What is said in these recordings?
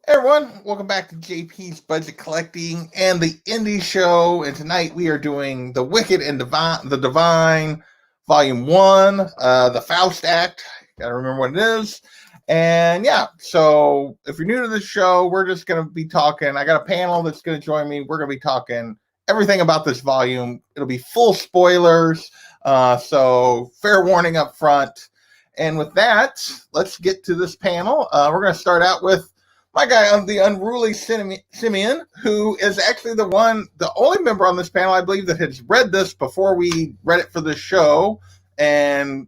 Hey everyone, welcome back to JP's Budget Collecting and the Indie Show. And tonight we are doing The Wicked and the Divine, Volume 1, the Faust Act. Gotta remember what it is. And yeah, so if you're new to the show, we're just gonna be talking. I got a panel that's gonna join me. We're gonna be talking everything about this volume. It'll be full spoilers, so fair warning up front. And with that, let's get to this panel. We're gonna start out with my guy, the unruly Simeon, who is actually the only member on this panel, I believe, that has read this before we read it for the show and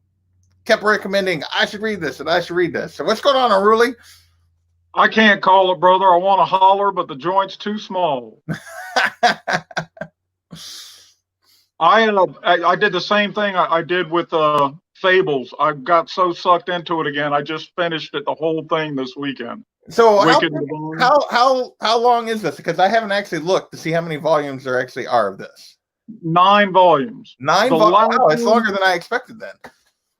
kept recommending, I should read this and I should read this. So what's going on, unruly? I can't call it, brother. I want to holler, but the joint's too small. I did the same thing I did with Fables. I got so sucked into it again. I just finished it, the whole thing this weekend. So how long is this? Because I haven't actually looked to see how many volumes there actually are of this. 9 volumes. 9 volumes? Wow, it's longer than I expected then.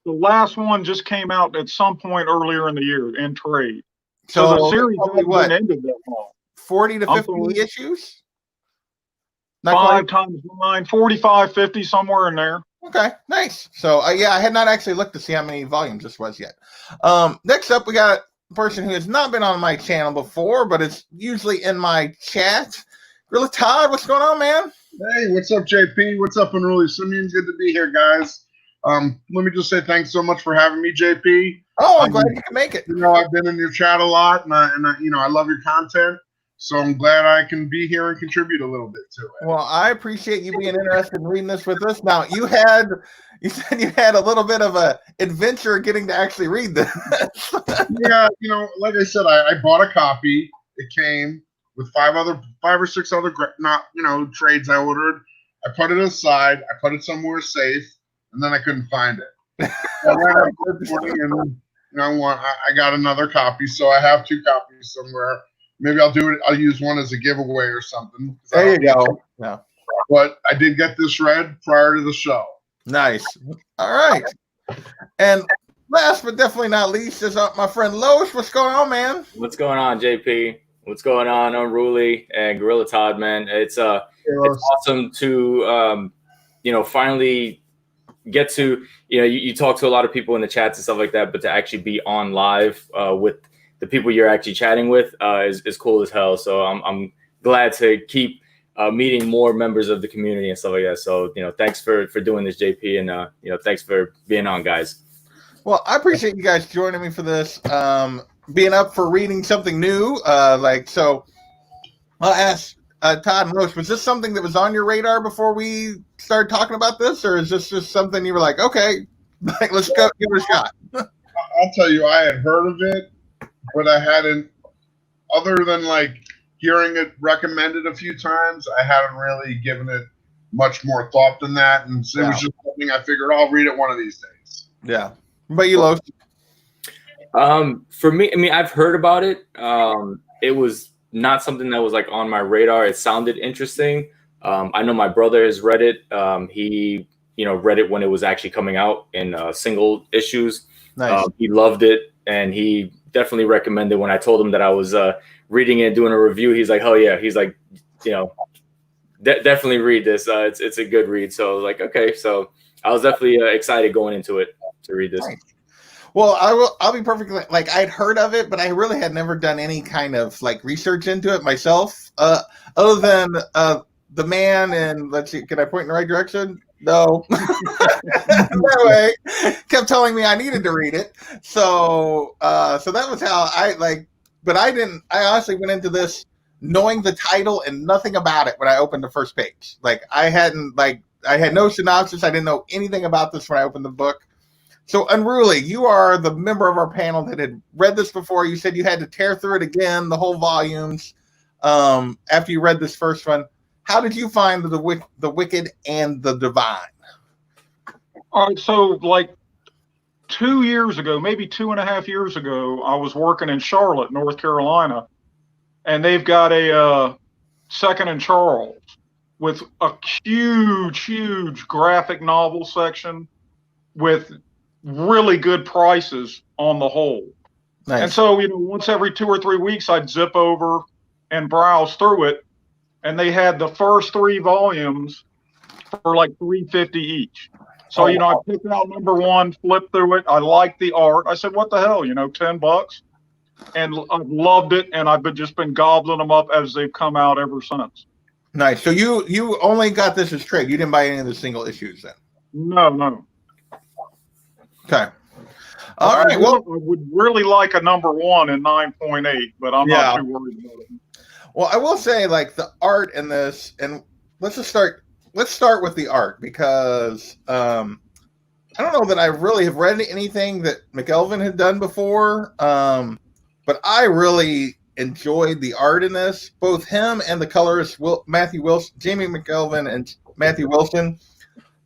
The last one just came out at some point earlier in the year in trade. So the series hasn't ended that long. 40 to 50 issues? Not 5 times 9, 45, 50, somewhere in there. Okay, nice. So, yeah, I had not actually looked to see how many volumes this was yet. Next up, we got a person who has not been on my channel before, but it's usually in my chat. Gorilla Todd, what's going on, man? Hey, what's up, JP? What's up, Unruly Simeon? Good to be here, guys. Let me just say thanks so much for having me, JP. Oh, I'm glad you can make it. You know, I've been in your chat a lot, and I love your content. So I'm glad I can be here and contribute a little bit to it. Well, I appreciate you being interested in reading this with us. Now, you said you had a little bit of a adventure getting to actually read this. Yeah, like I said, I bought a copy. It came with 5 or 6 other trades I ordered. I put it aside. I put it somewhere safe, and then I couldn't find it. I got another copy, so I have 2 copies somewhere. Maybe I'll do it. I'll use one as a giveaway or something. There you go. Yeah. But I did get this read prior to the show. Nice. All right. And last but definitely not least is my friend Loesch. What's going on, man? What's going on, JP? What's going on, Unruly and Gorilla Todd, man? It's awesome to finally get to you talk to a lot of people in the chats and stuff like that, but to actually be on live with the people you're actually chatting with is cool as hell. So I'm glad to keep meeting more members of the community and stuff like that. So, thanks for doing this, JP, and, thanks for being on, guys. Well, I appreciate you guys joining me for this, being up for reading something new. So I'll ask Todd and Loesch, was this something that was on your radar before we started talking about this? Or is this just something you were like, okay, let's go give it a shot? I'll tell you, I had heard of it, but I hadn't, other than hearing it recommended a few times, I hadn't really given it much more thought than that. And so it was just something I figured I'll read it one of these days. Yeah. But you, Loesch? For me, I mean, I've heard about it. It was not something that was on my radar. It sounded interesting. I know my brother has read it. He, read it when it was actually coming out in single issues. Nice. He loved it, and he definitely recommended when I told him that I was reading it, doing a review. He's like, "Oh yeah," he's like, definitely read this. It's a good read. So I was like, okay. So I was definitely excited going into it to read this. Nice. Well, I'll be perfectly I'd heard of it, but I really had never done any kind of research into it myself. Other than the man and let's see, can I point in the right direction? No. That way kept telling me I needed to read it. So that was how but I honestly went into this knowing the title and nothing about it when I opened the first page. I had no synopsis. I didn't know anything about this when I opened the book. So Unruly, you are the member of our panel that had read this before. You said you had to tear through it again, the whole volumes, after you read this first one. How did you find the Wicked and the Divine? All right, so 2 years ago, maybe 2.5 years ago, I was working in Charlotte, North Carolina, and they've got a Second and Charles with a huge graphic novel section with really good prices on the whole. Nice. And so, once every 2 or 3 weeks, I'd zip over and browse through it. And they had the first 3 volumes for like $3.50 each. So, I picked out number 1, flipped through it. I liked the art. I said, what the hell, $10. And I've loved it. And I've just been gobbling them up as they've come out ever since. Nice. So you only got this as trade. You didn't buy any of the single issues then? No. Okay. All right. Well, I would really like a number 1 in 9.8, but I'm not too worried about it. Well, I will say, like, the art in this, and let's start with the art, because I don't know that I really have read anything that McKelvin had done before, but I really enjoyed the art in this. Both him and the colorist Matthew Wilson, Jamie McKelvin and Matthew Wilson.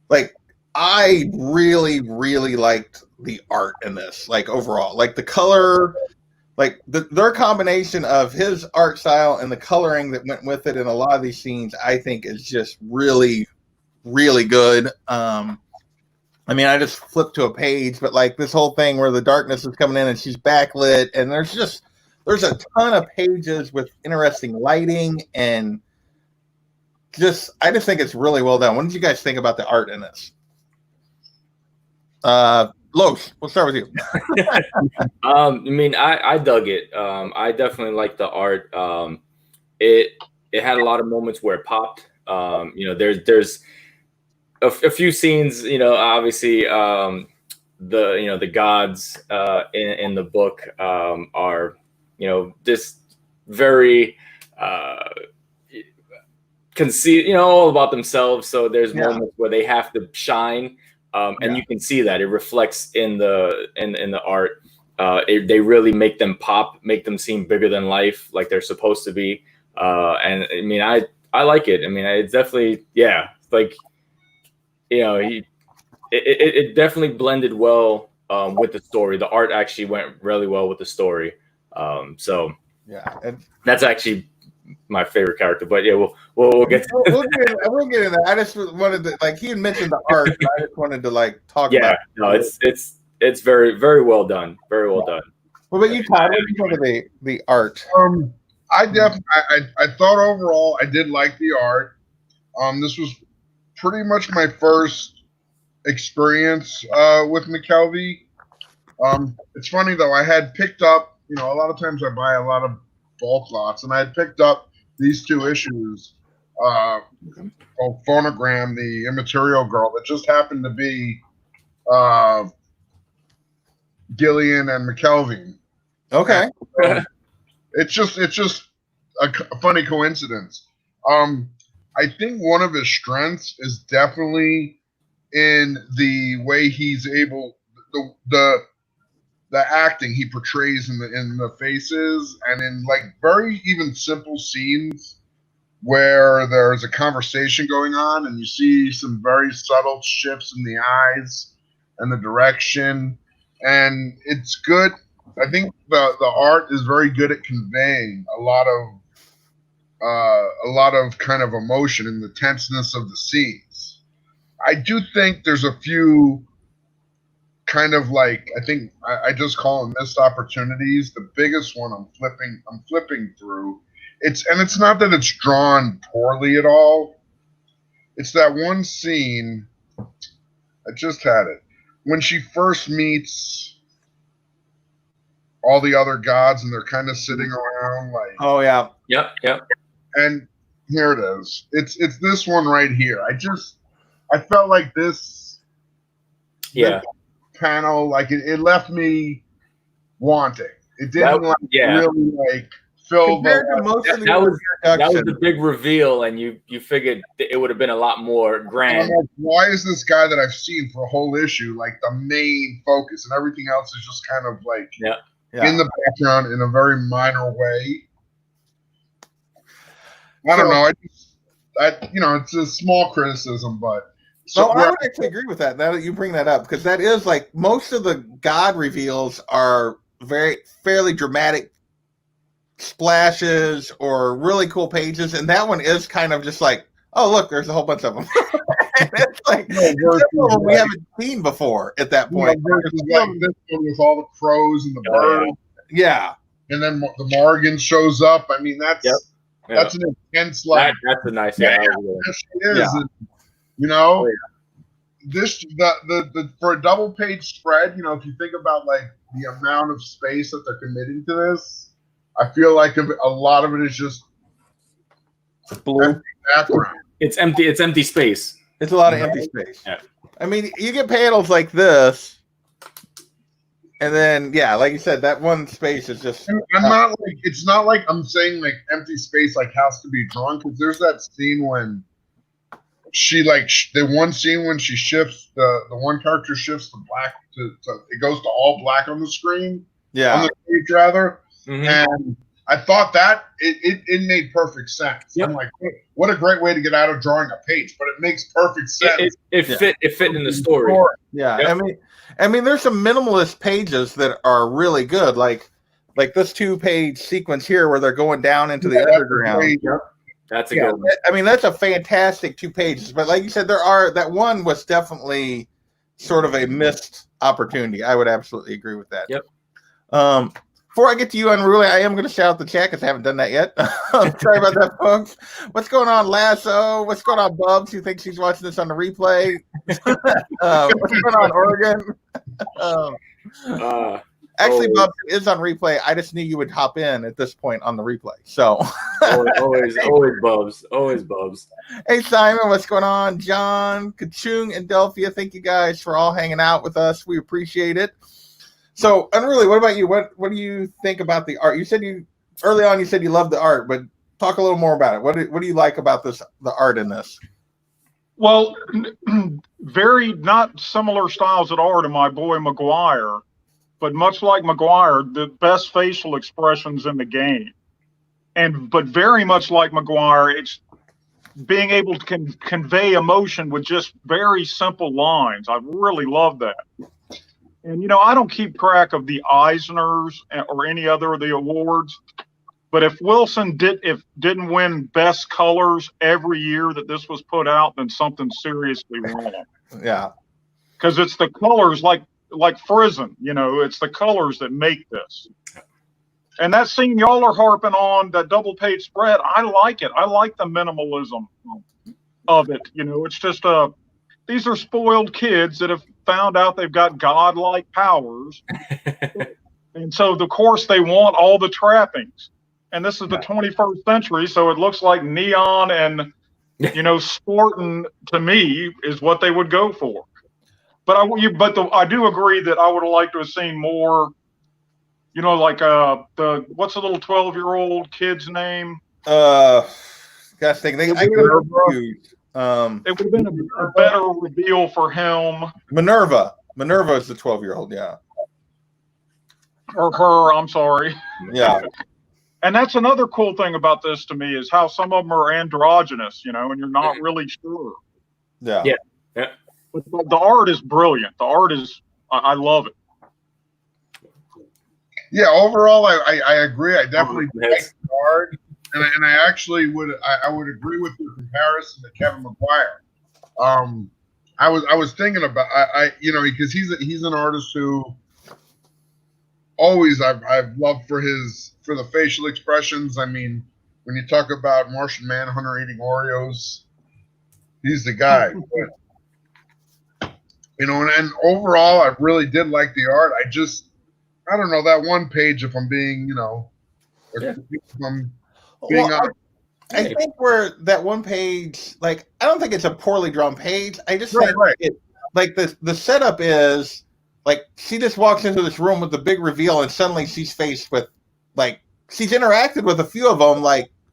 Like, I really, really liked the art in this. Like, overall, like the color, like their combination of his art style and the coloring that went with it in a lot of these scenes, I think is just really, really good. I mean, I just flipped to a page, but like this whole thing where the darkness is coming in and she's backlit, and there's a ton of pages with interesting lighting, and I just think it's really well done. What did you guys think about the art in this? Los, we'll start with you. I mean, I dug it. I definitely liked the art. It had a lot of moments where it popped. There's a few scenes, obviously, the gods in the book are, just very conceit, all about themselves. So there's moments where they have to shine. And you can see that it reflects in the art. They really make them pop, make them seem bigger than life, like they're supposed to be. And I mean, I like it. I mean, it's definitely, like, it definitely blended well with the story. The art actually went really well with the story. So and that's actually my favorite character, but we'll get to we'll get into that. I just wanted to, like, he had mentioned the art, and I just wanted to like talk about it. No, it's very, very well done. Very well done. What about you, Todd? What do you think of the art? I thought overall I did like the art. This was pretty much my first experience with McKelvey. It's funny though, I had picked up, a lot of times I buy a lot of bulk lots, and I had picked up these 2 issues called Phonogram, the Immaterial Girl, that just happened to be Gillian and McKelvey. Okay. It's just a funny coincidence. I think one of his strengths is definitely in the way he's able, the acting he portrays in the faces, and in like very even simple scenes where there's a conversation going on and you see some very subtle shifts in the eyes and the direction, and it's good. I think the art is very good at conveying a lot of kind of emotion in the tenseness of the scenes. I do think there's a few kind of like, I think I just call them missed opportunities. The biggest one I'm flipping through. It's not that it's drawn poorly at all. It's that one scene, I just had it, when she first meets all the other gods and they're kind of sitting around like, oh yeah, yep. And here it is. It's this one right here. I felt like this panel, like it left me wanting. It didn't really like fill that was the big reveal, and you figured it would have been a lot more grand. Like, why is this guy that I've seen for a whole issue like the main focus, and everything else is just kind of like in the background in a very minor way? I don't know. It's a small criticism, but I would actually agree with that. Now that you bring that up, because that is like most of the God reveals are fairly dramatic splashes or really cool pages, and that one is kind of just like, oh look, there's a whole bunch of them. And it's like we haven't seen before at that point. Like this one with all the crows and the birds. Yeah. and then the Morgan shows up. I mean, that's Yep. that's an intense like. That's a nice. Yeah, Yeah, that was Yes, she is. Yeah. And, you know, Oh, yeah. this the for a double page spread. You know, if you think about like the amount of space that they're committing to this, I feel like a lot of it is just Blue. background. It's empty. It's empty space. It's a lot of empty space. Yeah. I mean, you get panels like this, and then yeah, like you said, that one space is just. I'm not like it's not like I'm saying like empty space like has to be drawn because there's that scene when she like the one scene when she shifts the one character shifts the black to it goes to all black on the screen on Yeah. the page rather, Mhm. and I thought that it made perfect sense. Yep. I'm like, what a great way to get out of drawing a page, but it makes perfect sense. It fit. It fit in the story. Yeah. Yep. I mean, there's some minimalist pages that are really good, like this 2-page sequence here where they're going down into the Yeah, that's underground. great. That's a Yeah, good one. I mean, that's a fantastic 2 pages. But like you said, that one was definitely sort of a missed opportunity. I would absolutely agree with that. Yep. Before I get to you, Unruly, I am going to shout out the chat because I haven't done that yet. Sorry about that, folks. What's going on, Lasso? What's going on, Bubs? Who thinks she's watching this on the replay? What's going on, Oregon? Actually, Always. Bubs, it is on replay. I just knew you would hop in at this point on the replay. So, always Bubs. Always Bubs. hey, Simon, what's going on? John, Kachung, and Delphia, thank you guys for all hanging out with us. We appreciate it. So, Unruly, what about you? What do you think about the art? You said early on you said you loved the art, but talk a little more about it. What do you like about the art in this? Well, very not similar styles at all to my boy Maguire, but much like Maguire, the best facial expressions in the game. But very much like Maguire, it's being able to convey emotion with just very simple lines. I really love that. And, I don't keep track of the Eisners or any other of the awards, but if Wilson didn't win best colors every year that this was put out, then something's seriously wrong. Yeah. Because it's the colors like Frizen, it's the colors that make this. And that scene y'all are harping on, that double page spread, I like it. I like the minimalism of it. It's just these are spoiled kids that have found out they've got godlike powers. And so, of course, they want all the trappings. And this is the 21st century, so it looks like neon and, sporting to me is what they would go for. But I do agree that I would have liked to have seen more, like what's the little 12-year-old kid's name? Gosh, I could have confused. It would have been a better reveal for him. Minerva is the 12-year-old, yeah. Or her, I'm sorry. Yeah. And that's another cool thing about this to me is how some of them are androgynous, and you're not really sure. Yeah. Yeah. But the art is brilliant. The art is, I love it. Yeah, overall, I agree. I definitely like the art, and I actually would agree with your comparison to Kevin Maguire. I was thinking about because he's an artist who always I've loved for the facial expressions. I mean, when you talk about Martian Manhunter eating Oreos, he's the guy. But, and overall, I really did like the art. I don't know that one page. If I'm being, I think where that one page, I don't think it's a poorly drawn page. I just think the setup is she just walks into this room with the big reveal, and suddenly she's faced with she's interacted with a few of them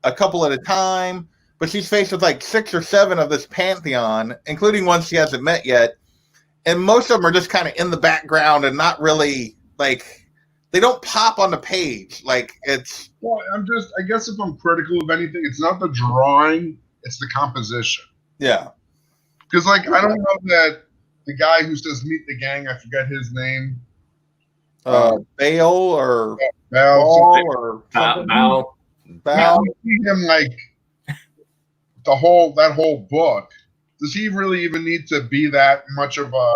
a couple at a time, but she's faced with 6 or 7 of this pantheon, including ones she hasn't met yet, and most of them are just kind of in the background and not really they don't pop on the page. It's. Well, I guess if I'm critical of anything, it's not the drawing, it's the composition. Yeah. Because I don't know that the guy who says meet the gang, I forget his name. Bale or Bal or Mal. Bal. Him that whole book. Does he really even need to be that much of a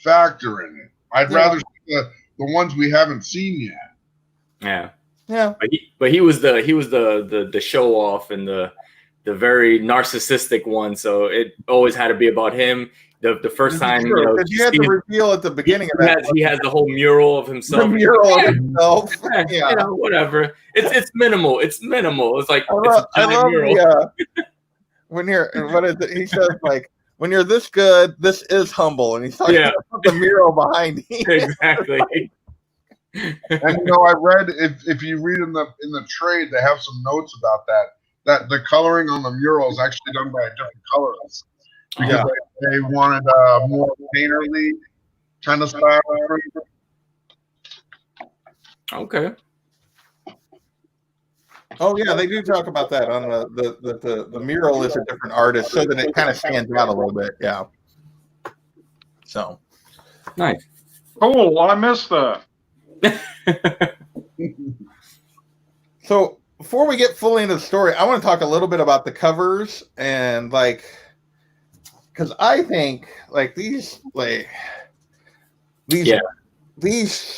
factor in it? I'd rather see the ones we haven't seen yet. Yeah. Yeah. But he was the show off and the very narcissistic one. So it always had to be about him. The first time, you know, you had to reveal at the beginning of that. he has the whole mural of himself. The mural of himself. Yeah. You know, whatever. It's minimal. It's minimal. It's like I love mural. the, when you're what is it? He says like when you're this good, this is humble, and he's talking about the mural behind him. Exactly. And you know, I read if you read in the trade, they have some notes about that the coloring on the mural is actually done by a different colorist because they wanted a more painterly kind of style. Okay. Oh yeah, they do talk about that on the mural is a different artist, so that it kind of stands out a little bit. Yeah. So nice. Cool. I missed that. So before we get fully into the story, I want to talk a little bit about the covers and like, because I think like these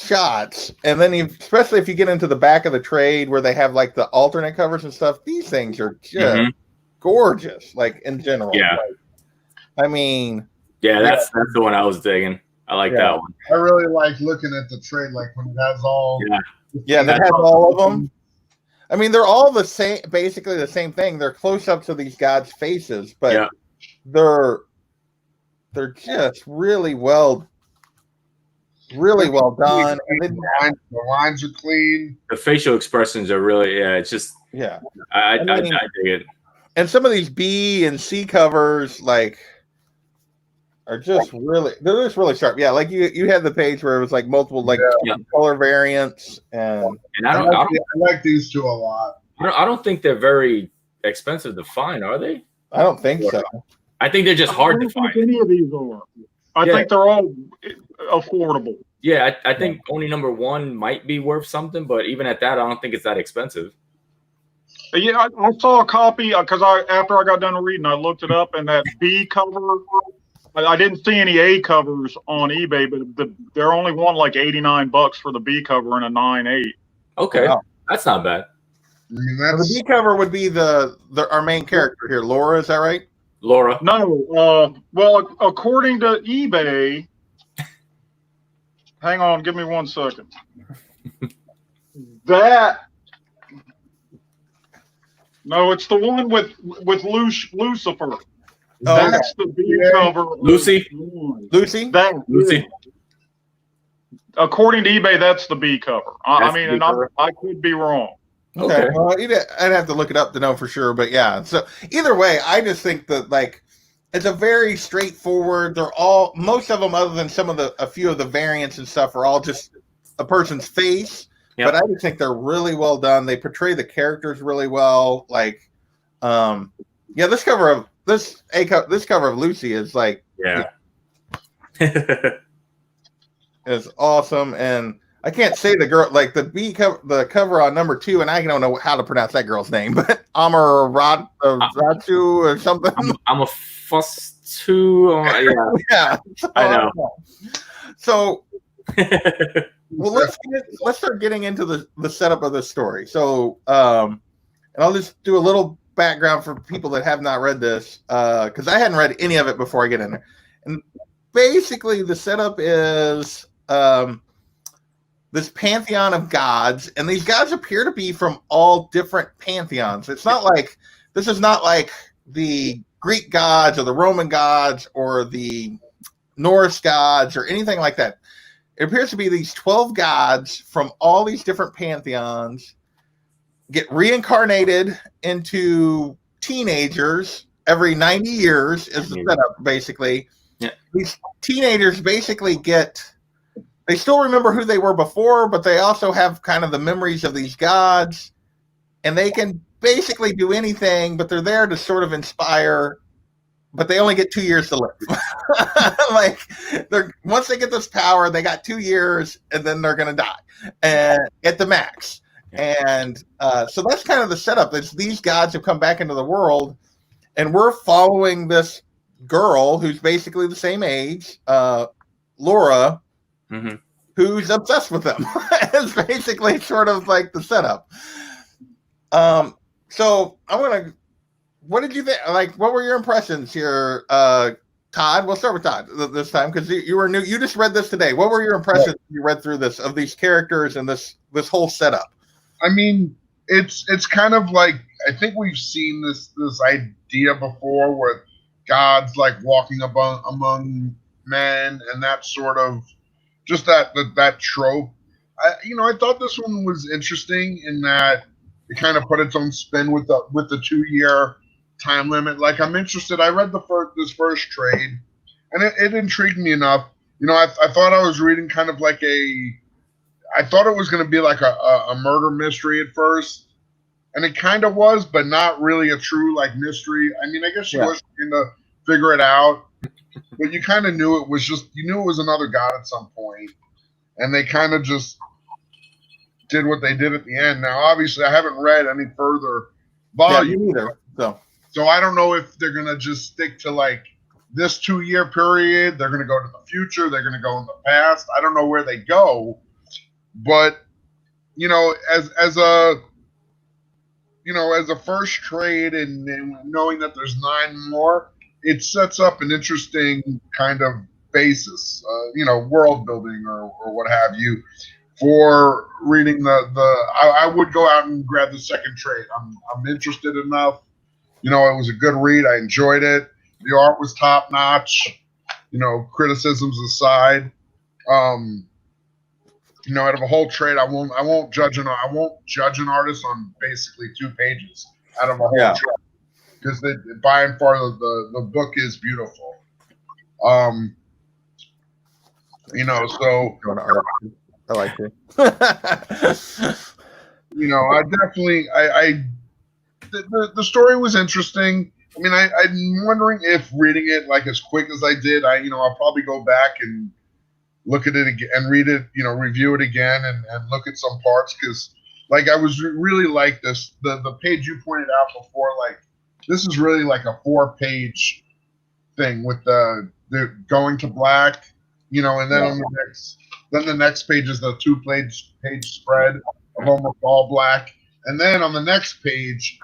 shots, and then especially if you get into the back of the trade where they have like the alternate covers and stuff, these things are just gorgeous. Like in general, yeah. Like, I mean, yeah, that's the one I was digging. I like that one. I really like looking at the trade, like when it has all. Yeah, that has all of them. I mean, they're all the same, basically the same thing. They're close-ups of these gods' faces, but they're just really well done. The lines are clean. The facial expressions are really, it's just, I dig it. And some of these B and C covers, like, are just they're just really sharp. Yeah, like you had the page where it was like multiple color variants, and I like these two a lot. I don't think they're very expensive to find, are they? I don't think so. I think they're just hard to find. Any of these are. I think they're all affordable. Yeah, I think only number one might be worth something, but even at that, I don't think it's that expensive. Yeah, I saw a copy because after I got done reading, I looked it up, and that B cover. I didn't see any A covers on eBay, but they're only one like $89 for the B cover and a 9.8. Okay, that's not bad. I mean, the B cover would be our main character here, Laura. Is that right? Laura. No. Well, according to eBay, hang on, give me 1 second. No, it's the one with Lucifer. That's the B cover. Lucy. Lucy. Lucy. According to eBay, that's the B cover. I mean, and I could be wrong. Okay. Well, I'd have to look it up to know for sure, but yeah. So either way, I just think that like it's a very straightforward. They're all most of them, other than a few of the variants and stuff, are all just a person's face. Yep. But I just think they're really well done. They portray the characters really well. Like, this cover of Lucy is like, is awesome, and I can't say the girl like the cover on number 2, and I don't know how to pronounce that girl's name, but Ratu or something. I'm a Fustu. Yeah, I know. So. Well, let's start getting into the setup of this story. So, and I'll just do a little background for people that have not read this, because I hadn't read any of it before I get in there. And basically, the setup is this pantheon of gods, and these gods appear to be from all different pantheons. This is not like the Greek gods or the Roman gods or the Norse gods or anything like that. It appears to be these 12 gods from all these different pantheons get reincarnated into teenagers every 90 years is the setup, basically. Yeah. These teenagers basically they still remember who they were before, but they also have kind of the memories of these gods, and they can basically do anything, but they're there to sort of inspire, but they only get 2 years to live. Like once they get this power, they got 2 years, and then they're going to die at the max. And so that's kind of the setup. These gods have come back into the world, and we're following this girl who's basically the same age, Laura, who's obsessed with them. It's basically sort of like the setup. So I want to. What did you think? Like, what were your impressions here, Todd? We'll start with Todd this time because you were new. You just read this today. What were your impressions when you read through this of these characters and this whole setup? I mean, it's kind of like, I think we've seen this idea before with gods like walking among men and that sort of just that trope. I thought this one was interesting in that it kind of put its own spin with the 2-year time limit. Like, I'm interested. I read this first trade, and it intrigued me enough. I thought I was reading kind of like I thought it was going to be like a murder mystery at first, and it kind of was, but not really a true like mystery. I mean, I guess she was trying to figure it out, but you kind of knew it was another god at some point, and they kind of just did what they did at the end. Now, obviously, I haven't read any further volume, either. So I don't know if they're gonna just stick to like this 2-year period. They're gonna go to the future. They're gonna go in the past. I don't know where they go, but as a first trade and knowing that there's 9 more, it sets up an interesting kind of basis, world building or what have you. For reading I would go out and grab the second trade. I'm interested enough. It was a good read. I enjoyed it. The art was top notch. Criticisms aside, out of a whole trade, I won't judge an artist on basically 2 pages out of a whole trade, because by and far the book is beautiful. So. I like it. I definitely, the story was interesting. I mean, I'm wondering if reading it like as quick as I did, I'll probably go back and look at it again and read it, review it again and look at some parts, because like I was really like this, the page you pointed out before, like this is really like a 4-page thing with the going to black, and then on the next page is the 2-page spread of almost all black. And then on the next page,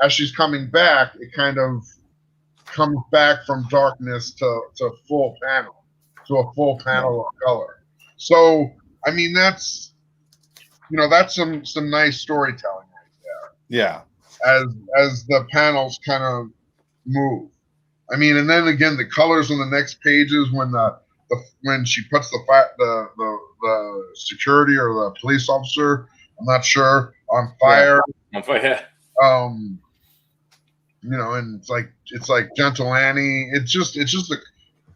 as she's coming back, it kind of comes back from darkness to full panel, to a full panel of color. So, I mean, that's some nice storytelling right there. Yeah. As the panels kind of move. I mean, and then again, the colors on the next pages when she puts the security or the police officer, I'm not sure, on fire. On fire. And it's like Gentle Annie. It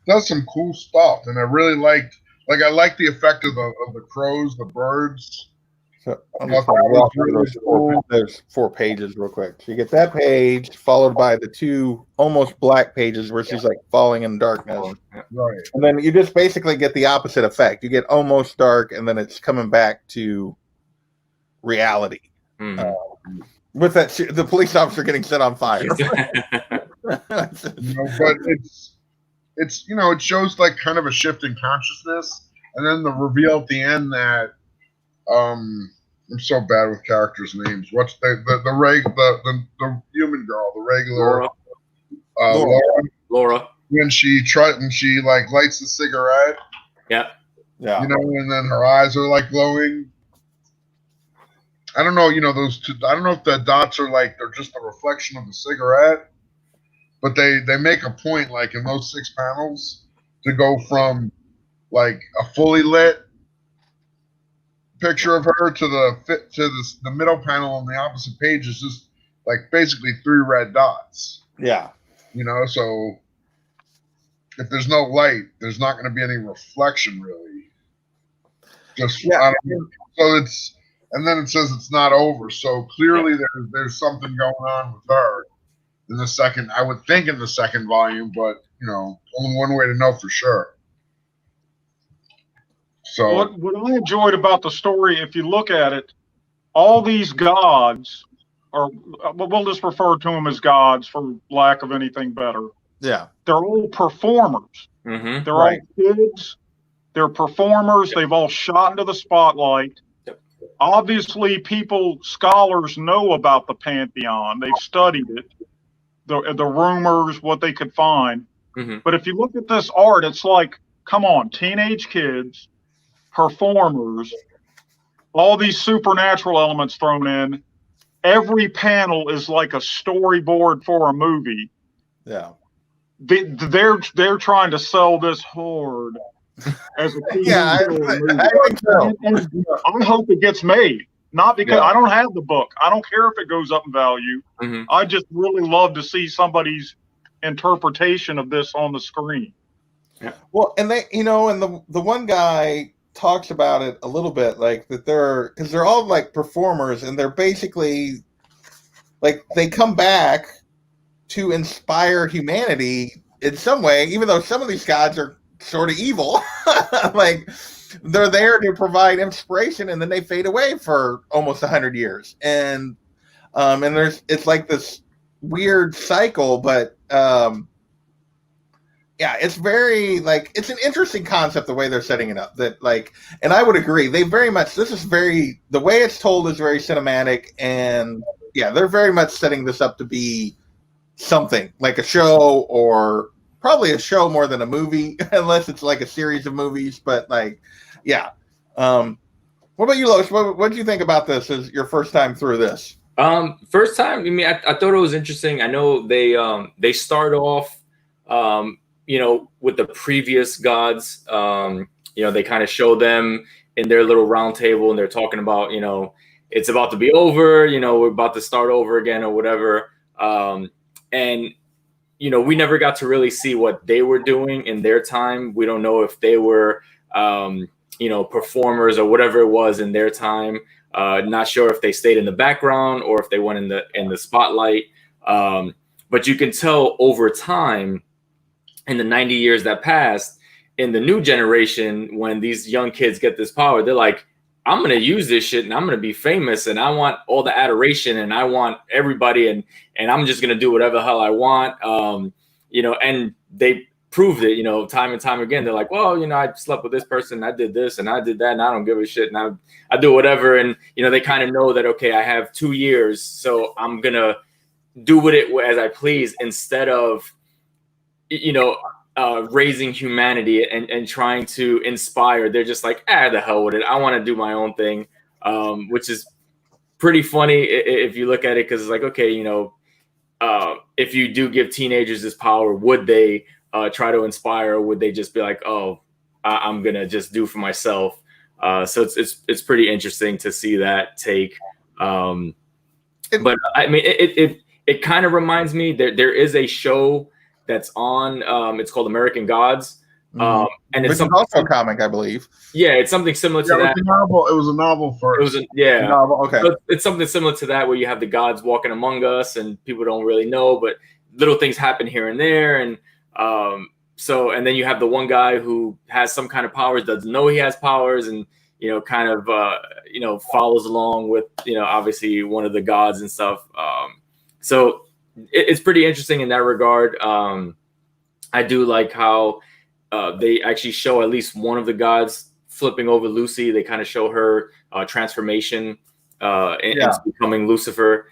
does some cool stuff, and I really liked the effect of the crows, the birds. So I'm just going to walk through those 4 pages real quick. So you get that page followed by the 2 almost black pages where she's like falling in darkness. Right. And then you just basically get the opposite effect. You get almost dark and then it's coming back to reality. Mm-hmm. With the police officer getting set on fire. But it's it shows like kind of a shift in consciousness, and then the reveal at the end that I'm so bad with characters' names. What's the human girl, the regular Laura. When she like lights the cigarette. Yeah. And then her eyes are like glowing. I don't know, those 2. I don't know if the dots are like they're just a reflection of the cigarette, but they make a point, like in those 6 panels, to go from like a fully lit picture of her to the middle panel on the opposite page is just like basically 3 red dots. Yeah. So if there's no light, there's not going to be any reflection really. So it's. And then it says it's not over. So clearly there's something going on with her in the second, I would think in the second volume, but only one way to know for sure. So what I enjoyed about the story, if you look at it, all these gods are, we'll just refer to them as gods for lack of anything better. Yeah. They're all performers. Mm-hmm. They're all kids. They're performers. They've all shot into the spotlight. Obviously, scholars know about the Pantheon. They've studied it, the rumors, what they could find. Mm-hmm. But if you look at this art, it's like, come on, teenage kids, performers, all these supernatural elements thrown in. Every panel is like a storyboard for a movie. Yeah. They're trying to sell this horde as a TV Yeah, movie. I think so. And I hope it gets made. Not because I don't have the book. I don't care if it goes up in value. Mm-hmm. I just really love to see somebody's interpretation of this on the screen. Yeah. Well, and they, and the one guy talks about it a little bit, like that because they're all like performers, and they're basically like they come back to inspire humanity in some way, even though some of these gods are sort of evil. Like they're there to provide inspiration, and then they fade away for almost 100 years, and it's like this weird cycle, but yeah, it's very it's an interesting concept the way they're setting it up. That and I would agree, they very much, the way it's told is very cinematic, and yeah, they're very much setting this up to be something like a show, or probably a show more than a movie, unless it's like a series of movies. But yeah. What about you, Lois? What did you think about this as your first time through this? First time, I mean, I thought it was interesting. I know they start off, with the previous gods. They kind of show them in their little round table, and they're talking about, it's about to be over, we're about to start over again or whatever. And we never got to really see what they were doing in their time. We don't know if they were, performers or whatever it was in their time. Not sure if they stayed in the background or if they went in the spotlight. But you can tell over time, in the 90 years that passed, in the new generation, when these young kids get this power, they're like, I'm going to use this shit and I'm going to be famous, and I want all the adoration, and I want everybody, and I'm just going to do whatever the hell I want. And they proved it, time and time again. They're like, well, I slept with this person, I did this and I did that, and I don't give a shit, and I do whatever. And, they kind of know that, okay, I have 2 years, so I'm going to do with it as I please, instead of, raising humanity and trying to inspire. They're just like, the hell with it. I want to do my own thing, which is pretty funny if you look at it, because it's like, okay, if you do give teenagers this power, would they try to inspire, or would they just be like, oh, I'm gonna just do for myself? So it's pretty interesting to see that take. But I mean, it kind of reminds me that there is a show that's on. It's called American Gods. And it's also a comic, I believe. Yeah, it's something similar to that. It was a novel first. A novel. Okay. So it's something similar to that, where you have the gods walking among us, and people don't really know, but little things happen here and there, and and then you have the one guy who has some kind of powers, doesn't know he has powers, and follows along with obviously one of the gods and stuff. So it's pretty interesting in that regard. I do like how they actually show at least one of the gods flipping over Lucy. They kind of show her transformation into becoming Lucifer,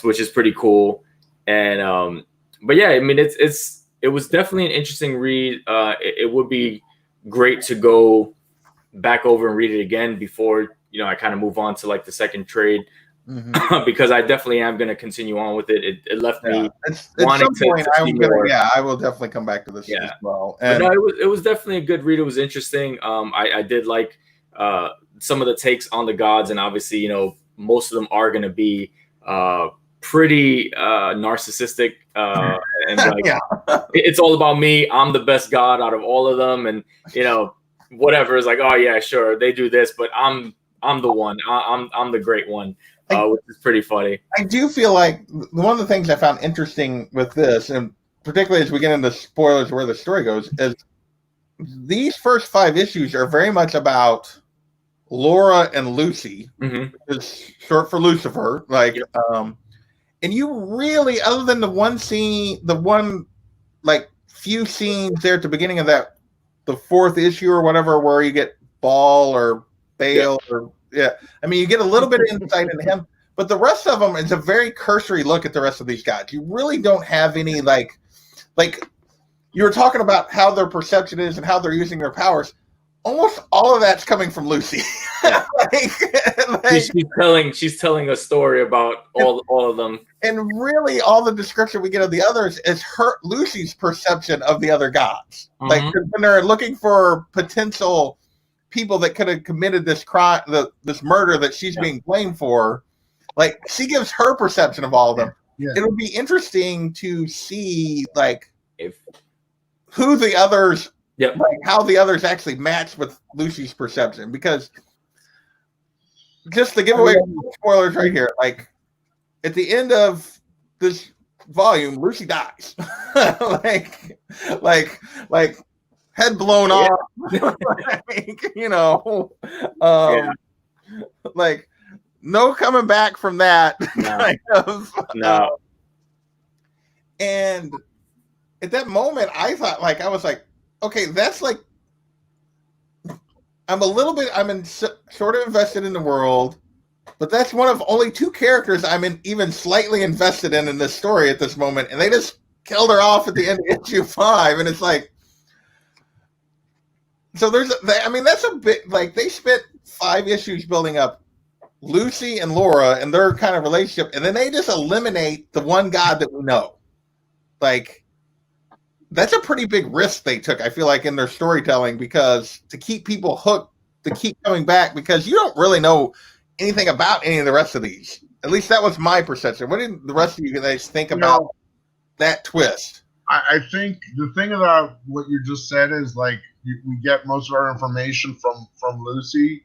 which is pretty cool. And but yeah, I mean, it was definitely an interesting read. It would be great to go back over and read it again before I kind of move on to like the second trade. Mm-hmm. Because I definitely am going to continue on with it. It left me wanting to I will definitely come back to this as well. And no, it was definitely a good read. It was interesting. I did like some of the takes on the gods, and obviously, most of them are going to be pretty narcissistic, and like it's all about me. I'm the best god out of all of them, and whatever is like, oh yeah, sure, they do this, but I'm the one. I'm the great one. Which is pretty funny. I do feel like one of the things I found interesting with this, and particularly as we get into spoilers where the story goes, is these first 5 issues are very much about Laura and Lucy, which is short for Lucifer. And you really, other than the one scene, few scenes there at the beginning of that fourth issue or whatever, where you get Ball or Bale or I mean, you get a little bit of insight into him, but the rest of them is a very cursory look at the rest of these guys. You really don't have any like you were talking about how their perception is and how they're using their powers. Almost all of that's coming from Lucy. She's telling a story about all of them. And really, all the description we get of the others is Lucy's perception of the other gods. Mm-hmm. Like when they're looking for potential people that could have committed this crime, this murder that she's being blamed for, like she gives her perception of all of them. Yeah. It would be interesting to see who the others. Yep. Like how the others actually match with Lucy's perception, because just to give away spoilers right here, like at the end of this volume, Lucy dies, like head blown off, like no coming back from that kind of. No. And at that moment, I thought, I was like, okay, that's like, I'm sort of invested in the world, but that's one of only two characters I'm even slightly invested in this story at this moment, and they just killed her off at the end of issue 5, and it's like, so that's a bit, like, they spent 5 issues building up Lucy and Laura and their kind of relationship, and then they just eliminate the one god that we know. Like, that's a pretty big risk they took, I feel like, in their storytelling, because to keep people hooked, to keep coming back, because you don't really know anything about any of the rest of these. At least that was my perception. What did the rest of you guys think about that twist? I think the thing about what you just said is, like, we get most of our information from Lucy,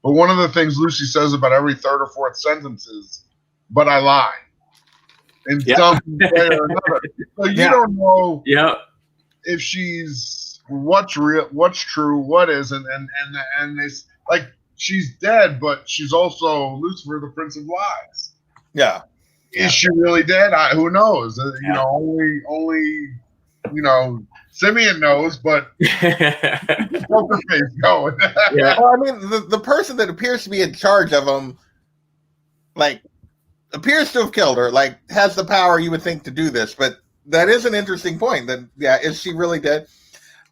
but one of the things Lucy says about every third or fourth sentence is, "But I lie." In some way or another. So you don't know if she's what's real, what's true, what isn't, and it's like she's dead, but she's also Lucifer, the Prince of Lies. Yeah. Is she really dead? Who knows? Only Simeon knows, but poker face going. Well, I mean, the person that appears to be in charge of them, like, appears to have killed her, like, has the power you would think to do this, but that is an interesting point. That is she really dead?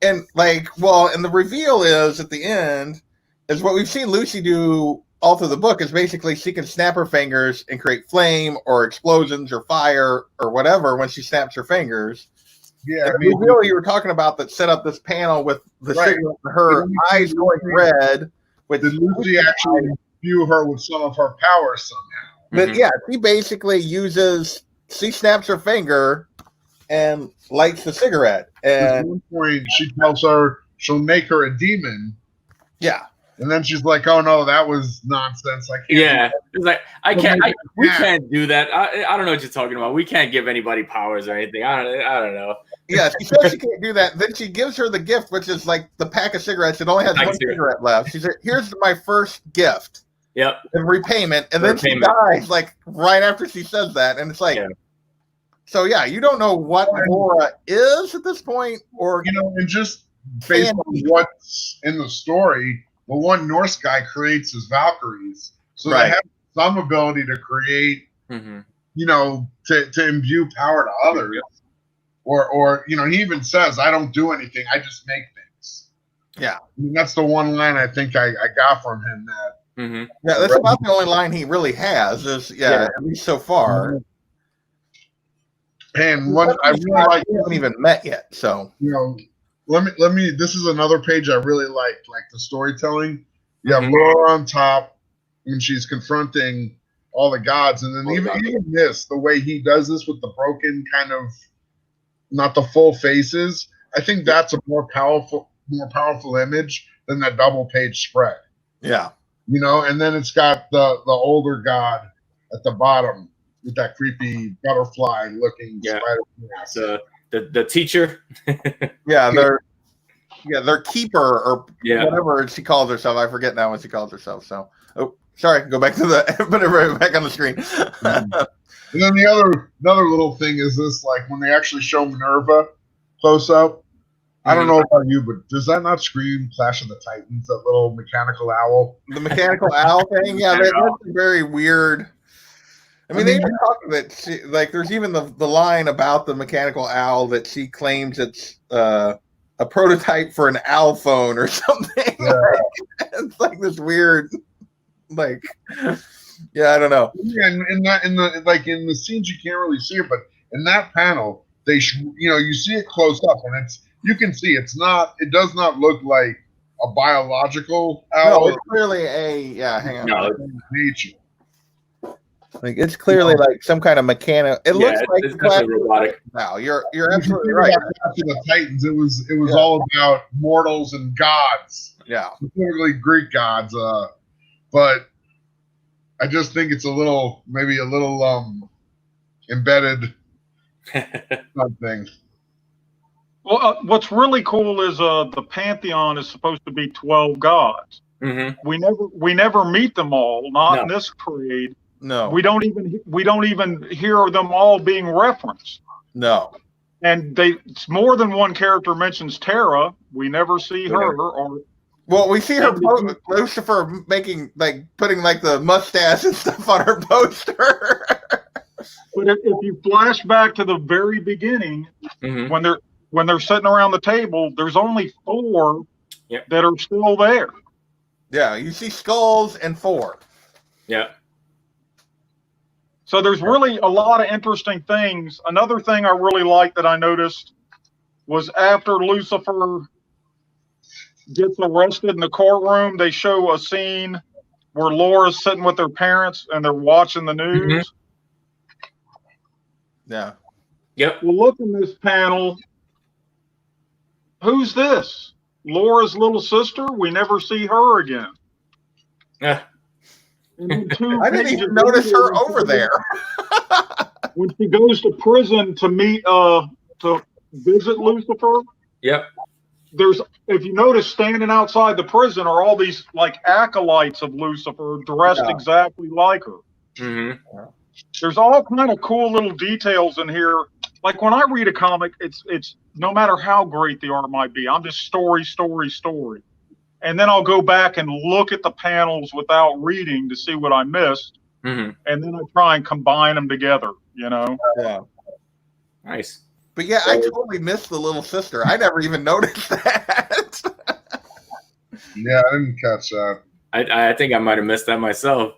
And and the reveal is at the end is what we've seen Lucy do all through the book is basically she can snap her fingers and create flame or explosions or fire or whatever when she snaps her fingers. Yeah, the reveal you were talking about that set up this panel with the her eyes going red. Did Lucy actually view her with some of her power somehow? But she basically she snaps her finger and lights the cigarette. And at one point, she tells her she'll make her a demon. Yeah. And then she's like, "Oh no, that was nonsense. I can't." Yeah, it's like we can't do that. I don't know what you're talking about. We can't give anybody powers or anything. I don't know. Yeah, she says she can't do that. Then she gives her the gift, which is like the pack of cigarettes. It only has one cigarette left. She said, "Here's my first gift." Yep. And repayment, and then she dies like right after she says that, and it's like, so you don't know what Laura is at this point, or and just based on what's in the story, the one Norse guy creates his Valkyries, so they have some ability to create, to imbue power to others, or he even says, "I don't do anything, I just make things." Yeah, I mean, that's the one line I think I got from him that. Yeah, that's about the only line he really has. At least so far. And one I really like. We haven't even met yet, so let me. This is another page I really like the storytelling. You have Laura on top when she's confronting all the gods, and then even this, the way he does this with the broken kind of, not the full faces. I think that's a more powerful image than that double page spread. Yeah. And then it's got the older god at the bottom with that creepy butterfly looking spider mask. The teacher. their keeper or whatever she calls herself. I forget now what she calls herself. So, sorry, go back to put it right back on the screen. And then another little thing is this, like when they actually show Minerva close up, I don't know about you, but does that not scream Clash of the Titans? That little mechanical owl. The mechanical owl thing, yeah, that's very weird. I mean, they even talk that she, like, there's even the line about the mechanical owl that she claims it's a prototype for an owl phone or something. Yeah. It's like this weird, like, yeah, I don't know. Yeah, and in the scenes you can't really see it, but in that panel, you see it close up, and you can see it does not look like a biological owl. No, it's clearly hang on. No, nature. Like, it's clearly like some kind of mechanical. It looks like it's definitely robotic. Now you're absolutely right. Clash of the Titans, it was all about mortals and gods, Yeah, specifically Greek gods. But I just think it's maybe a little embedded something. Well, what's really cool is the pantheon is supposed to be 12 gods. Mm-hmm. We never meet them all, not in this parade. no, We don't even hear them all being referenced. no. And it's more than one character mentions Terra. We never see her. Or Well, we see her Lucifer putting like the mustache and stuff on her poster. but if you flash back to the very beginning, Mm-hmm. when they're sitting around the table, there's only 4 Yep. that are still there. Yeah, you see skulls and 4. Yeah. So there's really a lot of interesting things. Another thing I really liked that I noticed was after Lucifer gets arrested in the courtroom, they show a scene where Laura's sitting with their parents and they're watching the news. Yeah. Yep. Well, look in this panel. Who's this? Laura's little sister? We never see her again. Yeah. And then 2 I didn't pages even notice later, her over there. when she goes to prison to meet to visit Lucifer, Yep. if you notice, standing outside the prison are all these like acolytes of Lucifer dressed exactly like her. Mm-hmm. There's all kind of cool little details in here. Like when I read a comic, it's no matter how great the art might be, I'm just story. And then I'll go back and look at the panels without reading to see what I missed. Mm-hmm. And then I try and combine them together, you know? Yeah. Nice. But yeah, I totally missed the little sister. I never even noticed that. Yeah, I didn't catch that. I think I might have missed that myself.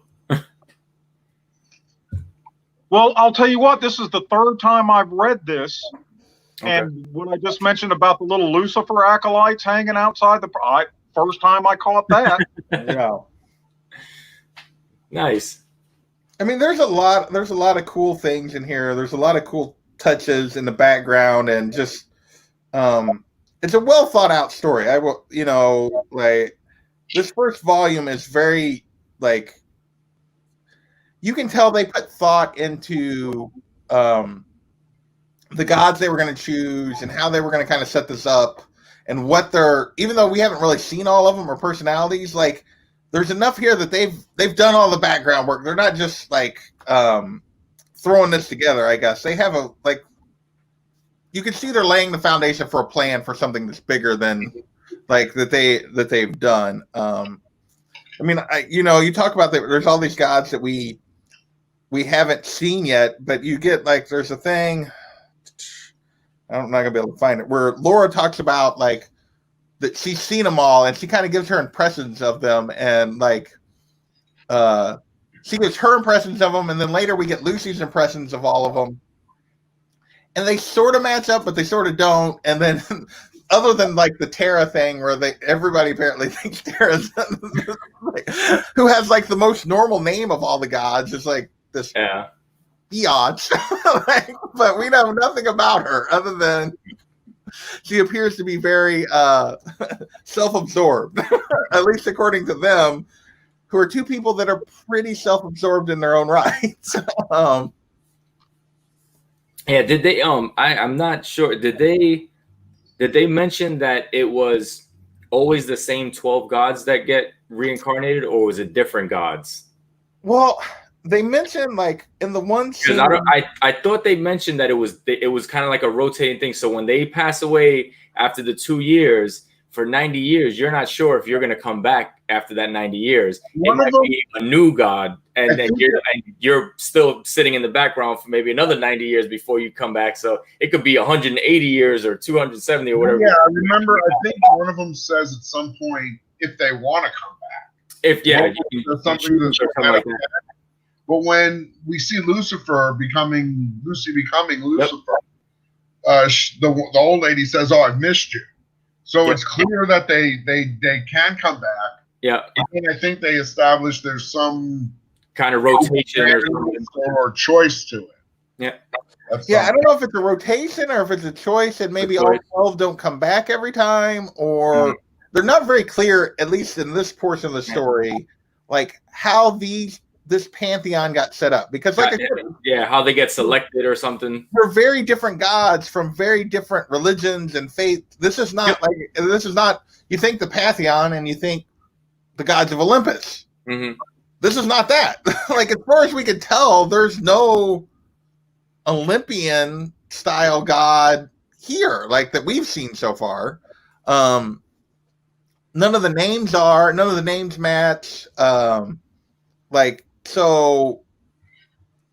Well, I'll tell you what, this is the 3rd time I've read this. Okay. And what I just mentioned about the little Lucifer acolytes hanging outside first time I caught that. Yeah. Nice. I mean, there's a lot of cool things in here. There's a lot of cool touches in the background, and just it's a well thought out story. I will, like, this first volume is very, like, you can tell they put thought into the gods they were going to choose and how they were going to kind of set this up, and what they're, even though we haven't really seen all of them or personalities, like, there's enough here that they've done all the background work. They're not just like throwing this together. I guess they have you can see they're laying the foundation for a plan for something that's bigger than like that they've done. I mean, you talk about there's all these gods that we haven't seen yet, but you get like, there's a thing, I'm not gonna be able to find it, where Laura talks about like that she's seen them all, and she kind of gives her impressions of them, and like she gives her impressions of them, and then later we get Lucy's impressions of all of them, and they sort of match up, but they sort of don't. And then other than like the Terra thing, where everybody apparently thinks Terra's like, who has like the most normal name of all the gods, is like this biatch, but we know nothing about her other than she appears to be very self-absorbed, at least according to them, who are 2 people that are pretty self-absorbed in their own rights. Yeah, did they I'm not sure. Did they mention that it was always the same 12 gods that get reincarnated, or was it different gods? Well, they mentioned like in the one scene. I thought they mentioned that it was kind of like a rotating thing. So when they pass away after the 2 years for 90 years, you're not sure if you're going to come back after that 90 years. It might be a new god, and then you're still sitting in the background for maybe another 90 years before you come back. So it could be 180 years or 270 or whatever. Yeah, I remember. I think one of them says at some point if they want to come back. If something that's like that. But when we see Lucy becoming Lucifer, the old lady says, "Oh, I missed you." So it's clear that they can come back. Yeah. And I think they established there's some kind of rotation or choice to it. Yeah. I don't know if it's a rotation or if it's a choice, and maybe all 12 don't come back every time, or they're not very clear, at least in this portion of the story, like how this pantheon got set up, because like I said, how they get selected or something. They're very different gods from very different religions and faith. This is not you think the pantheon and you think the gods of Olympus. Mm-hmm. This is not that. Like, as far as we can tell, there's no Olympian style god here, like that we've seen so far. None of the names match. So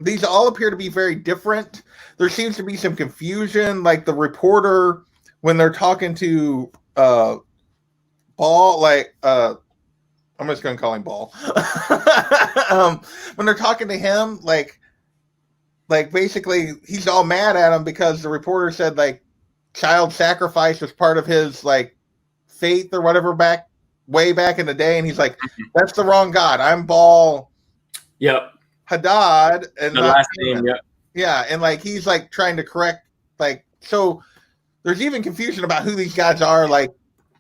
these all appear to be very different. There seems to be some confusion. Like the reporter, when they're talking to Baal, I'm just going to call him Baal. When they're talking to him, like basically he's all mad at him because the reporter said like child sacrifice was part of his like faith or whatever way back in the day, and he's like, that's the wrong god. I'm Baal. Yep. Hadad, and the last name. Yep. Yeah, and like he's like trying to correct, like, so there's even confusion about who these guys are, like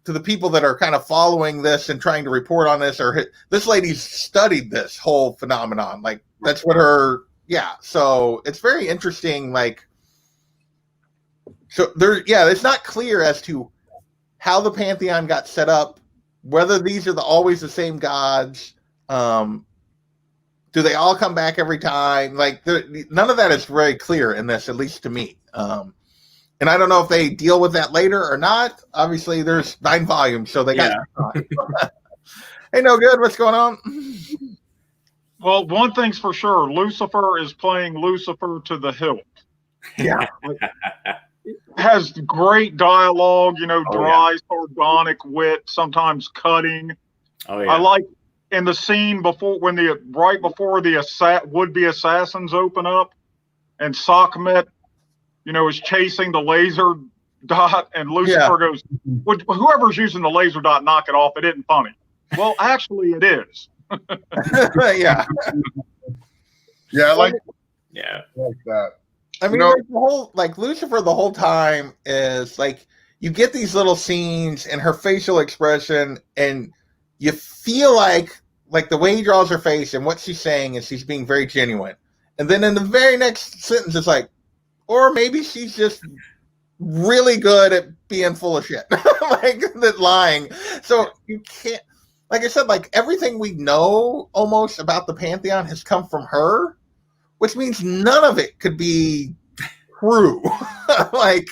to the people that are kind of following this and trying to report on this, or this lady's studied this whole phenomenon. Like that's what her, so it's very interesting. Like, so it's not clear as to how the pantheon got set up, whether these are always the same gods. Do they all come back every time? Like, none of that is very clear in this, at least to me. And I don't know if they deal with that later or not. Obviously, there's 9 volumes, so they got time. Hey, no good. What's going on? Well, one thing's for sure. Lucifer is playing Lucifer to the hilt. Yeah. Has great dialogue, dry, sardonic wit, sometimes cutting. Oh, yeah. I like in the scene right before the would-be assassins open up, and Sekhmet, is chasing the laser dot, and Lucifer goes, "Whoever's using the laser dot, knock it off. It isn't funny." Well, actually, it is. Yeah. Yeah, I like that. I mean, the whole Lucifer the whole time is like you get these little scenes and her facial expression, and you feel like the way he draws her face and what she's saying is she's being very genuine. And then in the very next sentence, it's like, or maybe she's just really good at being full of shit, like that lying. So you can't, like I said, like everything we know almost about the pantheon has come from her, which means none of it could be true. What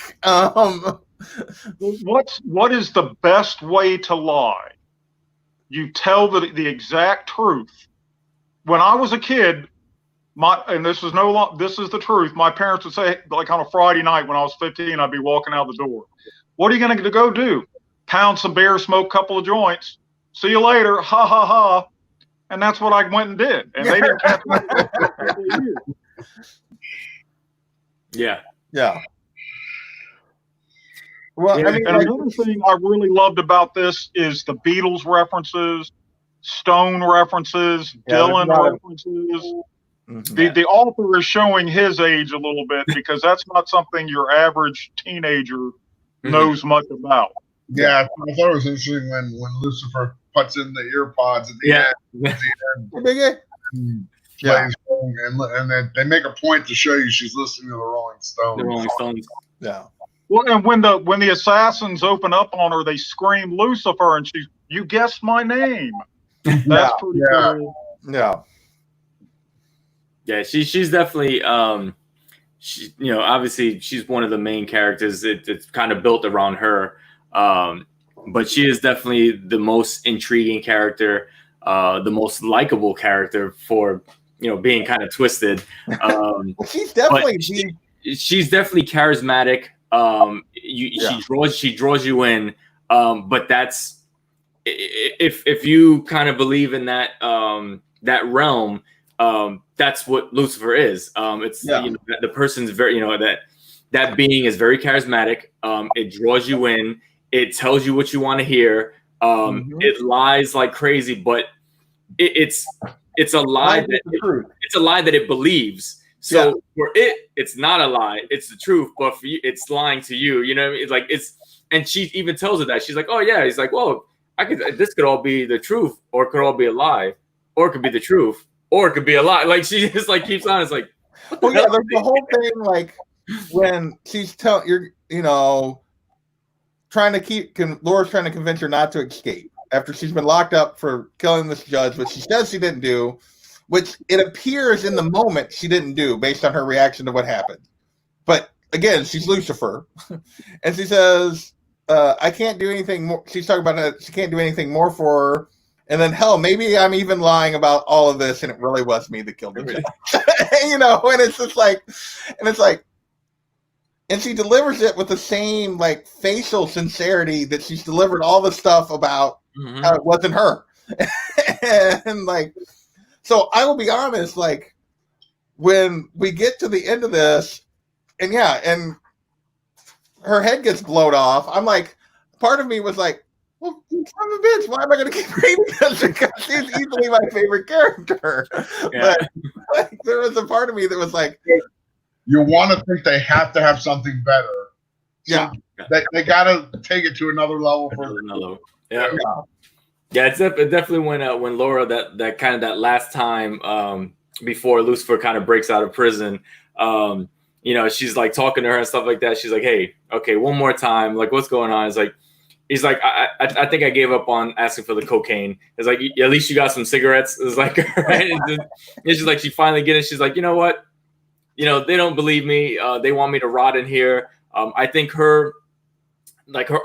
is the best way to lie? You tell the exact truth. When I was a kid, this is the truth. My parents would say, like on a Friday night when I was 15, I'd be walking out the door. What are you going to go do? Pound some beer, smoke a couple of joints. See you later. Ha ha ha. And that's what I went and did. And they didn't catch me for a couple of years. Yeah. Well, I mean, another thing I really loved about this is the Beatles references, Stone references, Dylan references. Mm-hmm. The author is showing his age a little bit because that's not something your average teenager knows much about. Yeah, I thought it was interesting when Lucifer puts in the ear pods at the end. And then they make a point to show you she's listening to the Rolling Stones. Yeah. Well, and when the assassins open up on her, they scream Lucifer, and you guessed my name. That's pretty cool. Yeah. Yeah, she's definitely she, you know, obviously she's one of the main characters. It's kind of built around her, but she is definitely the most intriguing character, the most likable character for, you know, being kind of twisted. She's definitely she's definitely charismatic. She draws you in, but that's if you kind of believe in that that realm. That's what Lucifer is. It's you know, the person's very, you know, that being is very charismatic. It draws you in. It tells you what you want to hear. It lies like crazy, but it's a lie it's a lie that it believes. So for it's not a lie. It's the truth, but for you, it's lying to you. You know what I mean? It's like and she even tells her that. She's like, oh yeah. He's like, well, this could all be the truth, or it could all be a lie, or it could be the truth. Or it could be a lot. Like she just like keeps on. It's like, well, yeah. There's the whole thing. Like when she's you know, trying to Laura's trying to convince her not to escape after she's been locked up for killing this judge, which she says she didn't do, which it appears in the moment she didn't do based on her reaction to what happened. But again, she's Lucifer, and she says, "I can't do anything more." She's talking about it. She can't do anything more for her. And then, hell, maybe I'm even lying about all of this, and it really was me that killed the judge. You know, and it's just like, and she delivers it with the same like facial sincerity that she's delivered all the stuff about how it wasn't her. And like, so I will be honest, like when we get to the end of this, and and her head gets blown off, I'm like, part of me was like, well, son of a bitch, why am I going to keep reading this? Because she's easily my favorite character. Yeah. But like, there was a part of me that was like, you want to think they have to have something better. So they got to take it to another level. Yeah. It's definitely when Laura, that kind of that last time before Lucifer kind of breaks out of prison, you know, she's like talking to her and stuff like that. She's like, hey, okay, one more time. Like, what's going on? It's like, he's like, I think I gave up on asking for the cocaine. It's like, at least you got some cigarettes. It's like, right? And she's like, she finally get it. She's like, you know what? You know, they don't believe me. They want me to rot in here. I think her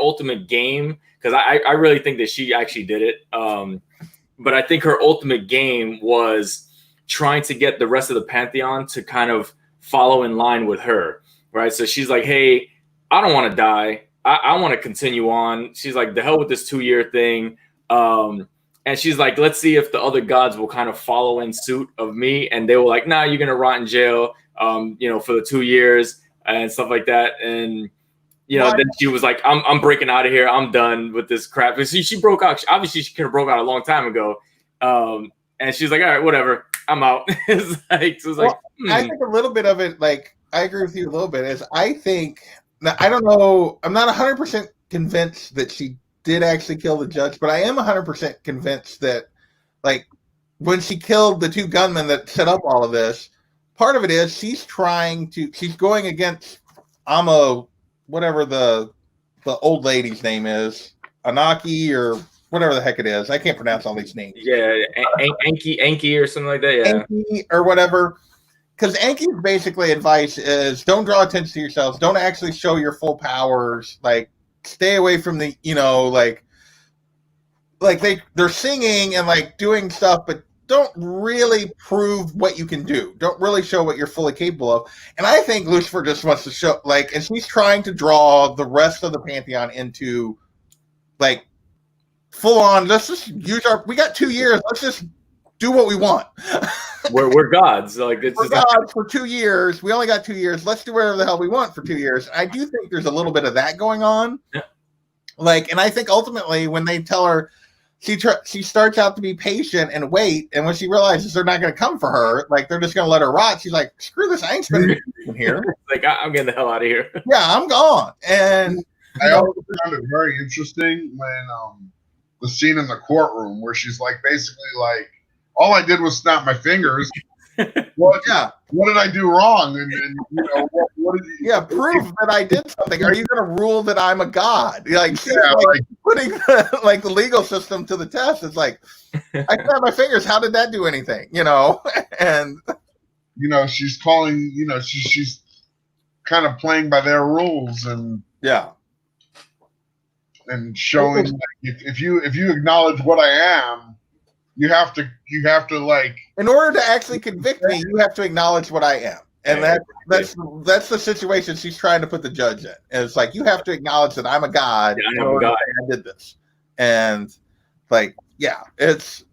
ultimate game, because I really think that she actually did it. But I think her ultimate game was trying to get the rest of the Pantheon to kind of follow in line with her, right? So she's like, hey, I don't want to die. I want to continue on. She's like, the hell with this 2-year thing. And she's like, let's see if the other gods will kind of follow in suit of me. And they were like, nah, you're going to rot in jail, you know, for the 2 years and stuff like that. And, you know, then she was like, I'm breaking out of here. I'm done with this crap. But she broke out. Obviously, she could have broke out a long time ago. And she's like, all right, whatever. I'm out. It's like, so it was like, I think a little bit of it, like, I agree with you a little bit, is I think, now, I don't know, I'm not 100% convinced that she did actually kill the judge, but I am 100% convinced that, like, when she killed the 2 gunmen that set up all of this, part of it is she's going against whatever the old lady's name is, Anaki or whatever the heck it is. I can't pronounce all these names. Yeah, Anki or something like that. Yeah, Anki or whatever. Because Anki's basically advice is don't draw attention to yourselves. Don't actually show your full powers. Like, stay away from the, you know, like they're singing and like doing stuff, but don't really prove what you can do. Don't really show what you're fully capable of. And I think Lucifer just wants to show, like, and she's trying to draw the rest of the Pantheon into, like, full on, let's just we got 2 years. Let's just do what we want. We're gods. Like, we're gods for 2 years. We only got 2 years. Let's do whatever the hell we want for 2 years. I do think there's a little bit of that going on. Yeah. Like, and I think ultimately when they tell her, she starts out to be patient and wait, and when she realizes they're not going to come for her, like they're just going to let her rot, she's like, screw this, I ain't spending in here. Like, I'm getting the hell out of here. Yeah, I'm gone. And I also found it very interesting when the scene in the courtroom where she's like, basically like, all I did was snap my fingers. What did I do wrong? And you know, what did you? Yeah, prove that I did something. Are you going to rule that I'm a god? Like, like putting the legal system to the test. It's like, I snapped my fingers. How did that do anything? You know, and she's calling, she's kind of playing by their rules and showing like, if you acknowledge what I am, you have to like, in order to actually convict me, you have to acknowledge what I am. And that's the situation she's trying to put the judge in. And it's like, you have to acknowledge that I'm a god. Yeah, I'm a god. I did this. And like, yeah, it's,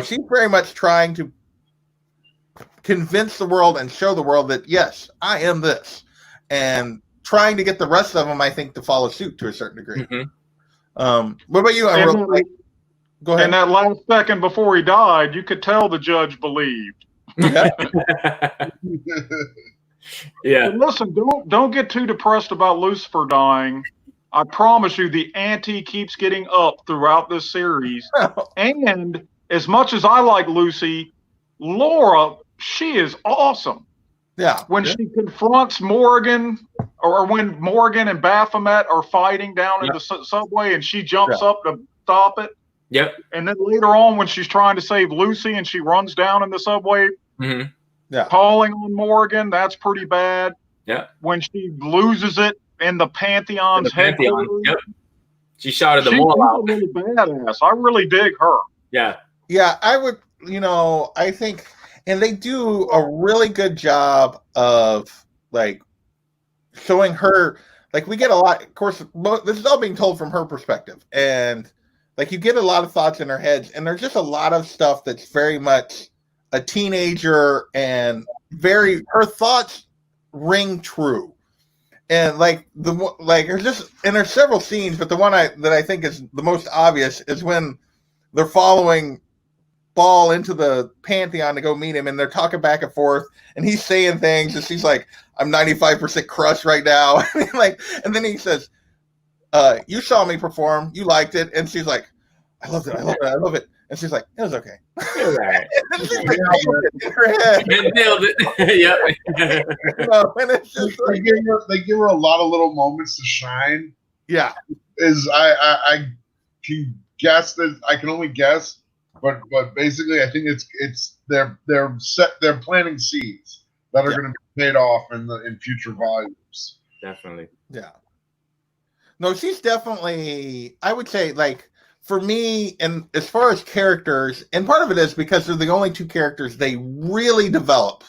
she's very much trying to convince the world and show the world that, yes, I am this. And trying to get the rest of them, I think, to follow suit to a certain degree. Mm-hmm. What about you? Go ahead. In that last second before he died, you could tell the judge believed. Yeah. Yeah. But listen, don't get too depressed about Lucifer dying. I promise you, the ante keeps getting up throughout this series. And as much as I like Lucy, Laura, she is awesome. Yeah. When she confronts Morgan, or when Morgan and Baphomet are fighting down in the subway, and she jumps up to stop it. Yep. And then later on, when she's trying to save Lucy and she runs down in the subway, calling on Morgan, that's pretty bad. Yeah. When she loses it in the Pantheon's headquarters, she shouted them all out. She's a really badass. I really dig her. Yeah. Yeah, I would, I think, and they do a really good job of like showing her, like we get a lot, of course, this is all being told from her perspective. And like you get a lot of thoughts in her head, and there's just a lot of stuff that's very much a teenager, and her thoughts ring true. And like there's several scenes, but the one that I think is the most obvious is when they're following Ball into the Pantheon to go meet him, and they're talking back and forth, and he's saying things, and she's like, "I'm 95% crushed right now," and then he says, "You saw me perform, you liked it," and she's like, "I loved it, I love it," and she's like, "It was okay." Right. And she's like, in her head. Nailed it. Yep. And it's just they give her a lot of little moments to shine. Yeah. I can guess that I can only guess. But basically, I think it's they're planting seeds that are going to be paid off in future volumes. Definitely. Yeah. No, she's definitely, I would say, like, for me, and as far as characters, and part of it is because they're the only two characters they really develop.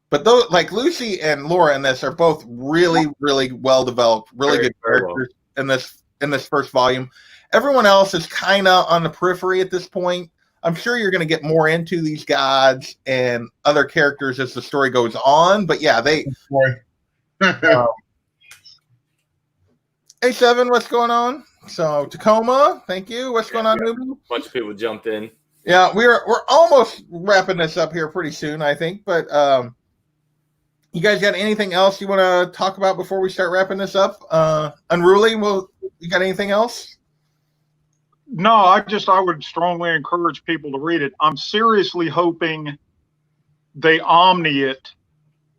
But those, like Lucy and Laura in this, are both really, really well developed, really good characters in this first volume. Everyone else is kind of on the periphery at this point. I'm sure you're going to get more into these gods and other characters as the story goes on. But yeah, Hey, Seven, what's going on? So Tacoma, thank you. What's going on, Newbie? A bunch of people jumped in. Yeah, we're almost wrapping this up here pretty soon, I think. But you guys got anything else you want to talk about before we start wrapping this up? Unruly, you got anything else? No, I would strongly encourage people to read it. I'm seriously hoping they omni it,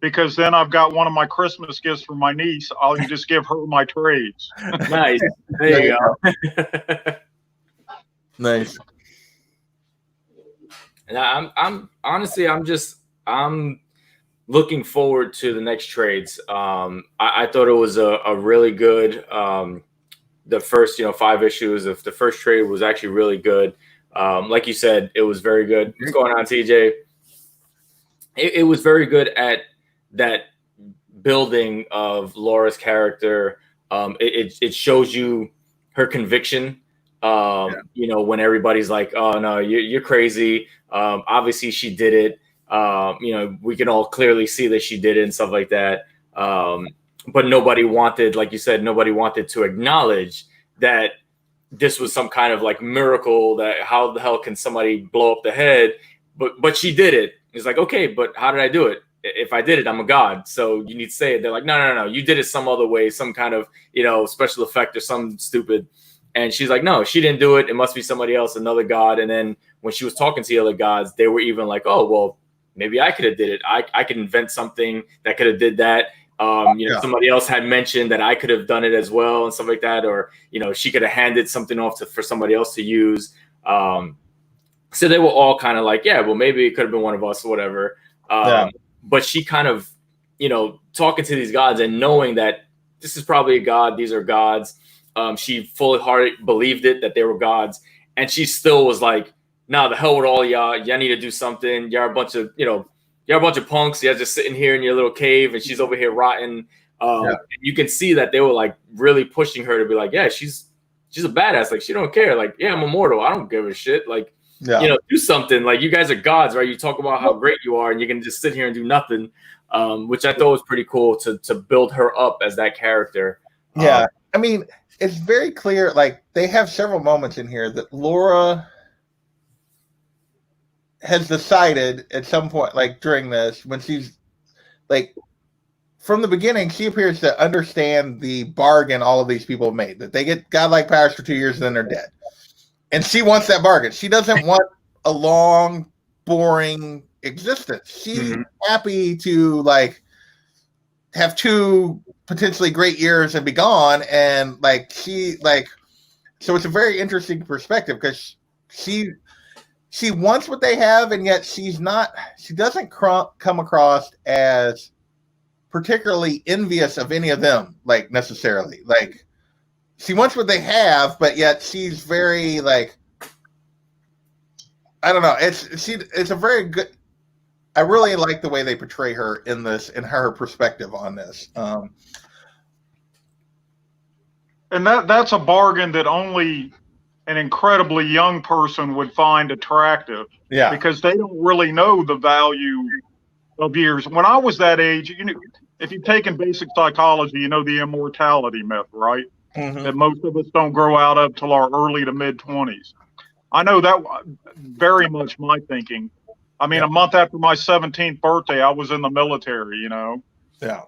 because then I've got one of my Christmas gifts for my niece. I'll just give her my trades. Nice. There you go. Nice. And I'm honestly, I'm looking forward to the next trades. I thought it was a really good. The first, 5 issues of the first trade was actually really good. Like you said, it was very good. What's going on, TJ? It was very good at that building of Laura's character. It shows you her conviction. When everybody's like, "Oh no, you're crazy." Obviously, she did it. We can all clearly see that she did it and stuff like that. But nobody wanted, like you said, to acknowledge that this was some kind of like miracle, that how the hell can somebody blow up the head? But she did it. It's like, okay, but how did I do it? If I did it, I'm a god. So you need to say it. They're like, no. You did it some other way, some kind of, special effect or something stupid. And she's like, no, she didn't do it. It must be somebody else, another god. And then when she was talking to the other gods, they were even like, oh, well, maybe I could have did it. I could invent something that could have did that. Somebody else had mentioned that I could have done it as well and stuff like that. Or, she could have handed something off for somebody else to use. So they were all kind of like, yeah, well, maybe it could have been one of us or whatever. but she kind of, talking to these gods and knowing that this is probably a god, these are gods. She fully hearted believed it, that they were gods, and she still was like, nah, the hell with all y'all. Y'all need to do something. You're a bunch of, punks. You're just sitting here in your little cave, and she's over here rotting. You can see that they were like really pushing her to be like, yeah, she's a badass. Like, she don't care. Like, yeah, I'm immortal. I don't give a shit. Like, do something. Like, you guys are gods, right? You talk about how great you are, and you can just sit here and do nothing, which I thought was pretty cool to build her up as that character. Yeah. I mean, it's very clear. Like, they have several moments in here that Laura has decided at some point, like during this, when she's like, from the beginning, she appears to understand the bargain all of these people have made, that they get godlike powers for 2 years and then they're dead. And she wants that bargain. She doesn't want a long, boring existence. She's happy to like have 2 potentially great years and be gone. And like, so it's a very interesting perspective, because she wants what they have, and yet she doesn't come across as particularly envious of any of them, like necessarily. Like, she wants what they have, but yet she's very like, I don't know. It's a very good. I really like the way they portray her in this, and her perspective on this. And that's a bargain that only an incredibly young person would find attractive. Yeah. Because they don't really know the value of years. When I was that age, if you've taken basic psychology, you know the immortality myth, right? Mm-hmm. That most of us don't grow out of till our early to mid 20s. I know that very much my thinking. I mean, a month after my 17th birthday, I was in the military, Yeah.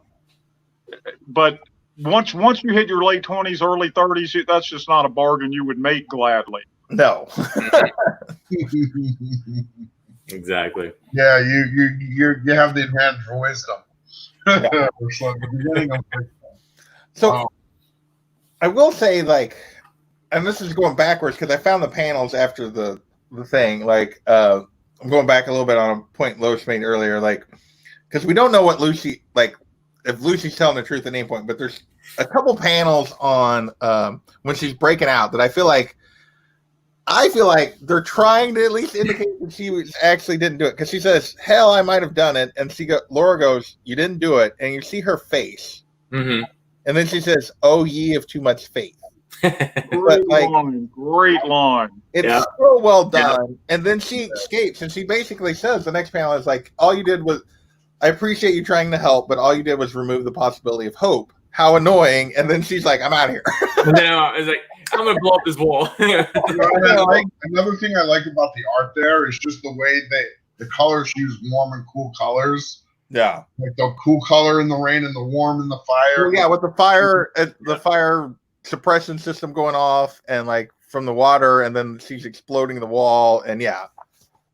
But once you hit your late 20s, early 30s, that's just not a bargain you would make gladly. No. Exactly. Yeah, you have the advantage of wisdom. So I will say, like, and this is going backwards because I found the panels after the thing. Like, I'm going back a little bit on a point Lois made earlier, like, because we don't know what Lucy, like, if Lucy's telling the truth at any point, but there's a couple panels on when she's breaking out that I feel like they're trying to at least indicate that she actually didn't do it, because she says, "Hell, I might have done it," and Laura goes, "You didn't do it," and you see her face, and then she says, "Oh, ye of too much faith." Great line. It's so well done. And then she escapes, and she basically says, the next panel is like, "All you did was, I appreciate you trying to help, but all you did was remove the possibility of hope. How annoying." And then she's like, "I'm out of here." And then it's like, I'm gonna blow up this wall. Another thing I like about the art there is just the way the colors use warm and cool colors. Yeah, like the cool color in the rain and the warm in the fire. Well, yeah, with the fire suppression system going off, and like from the water, and then she's exploding the wall, and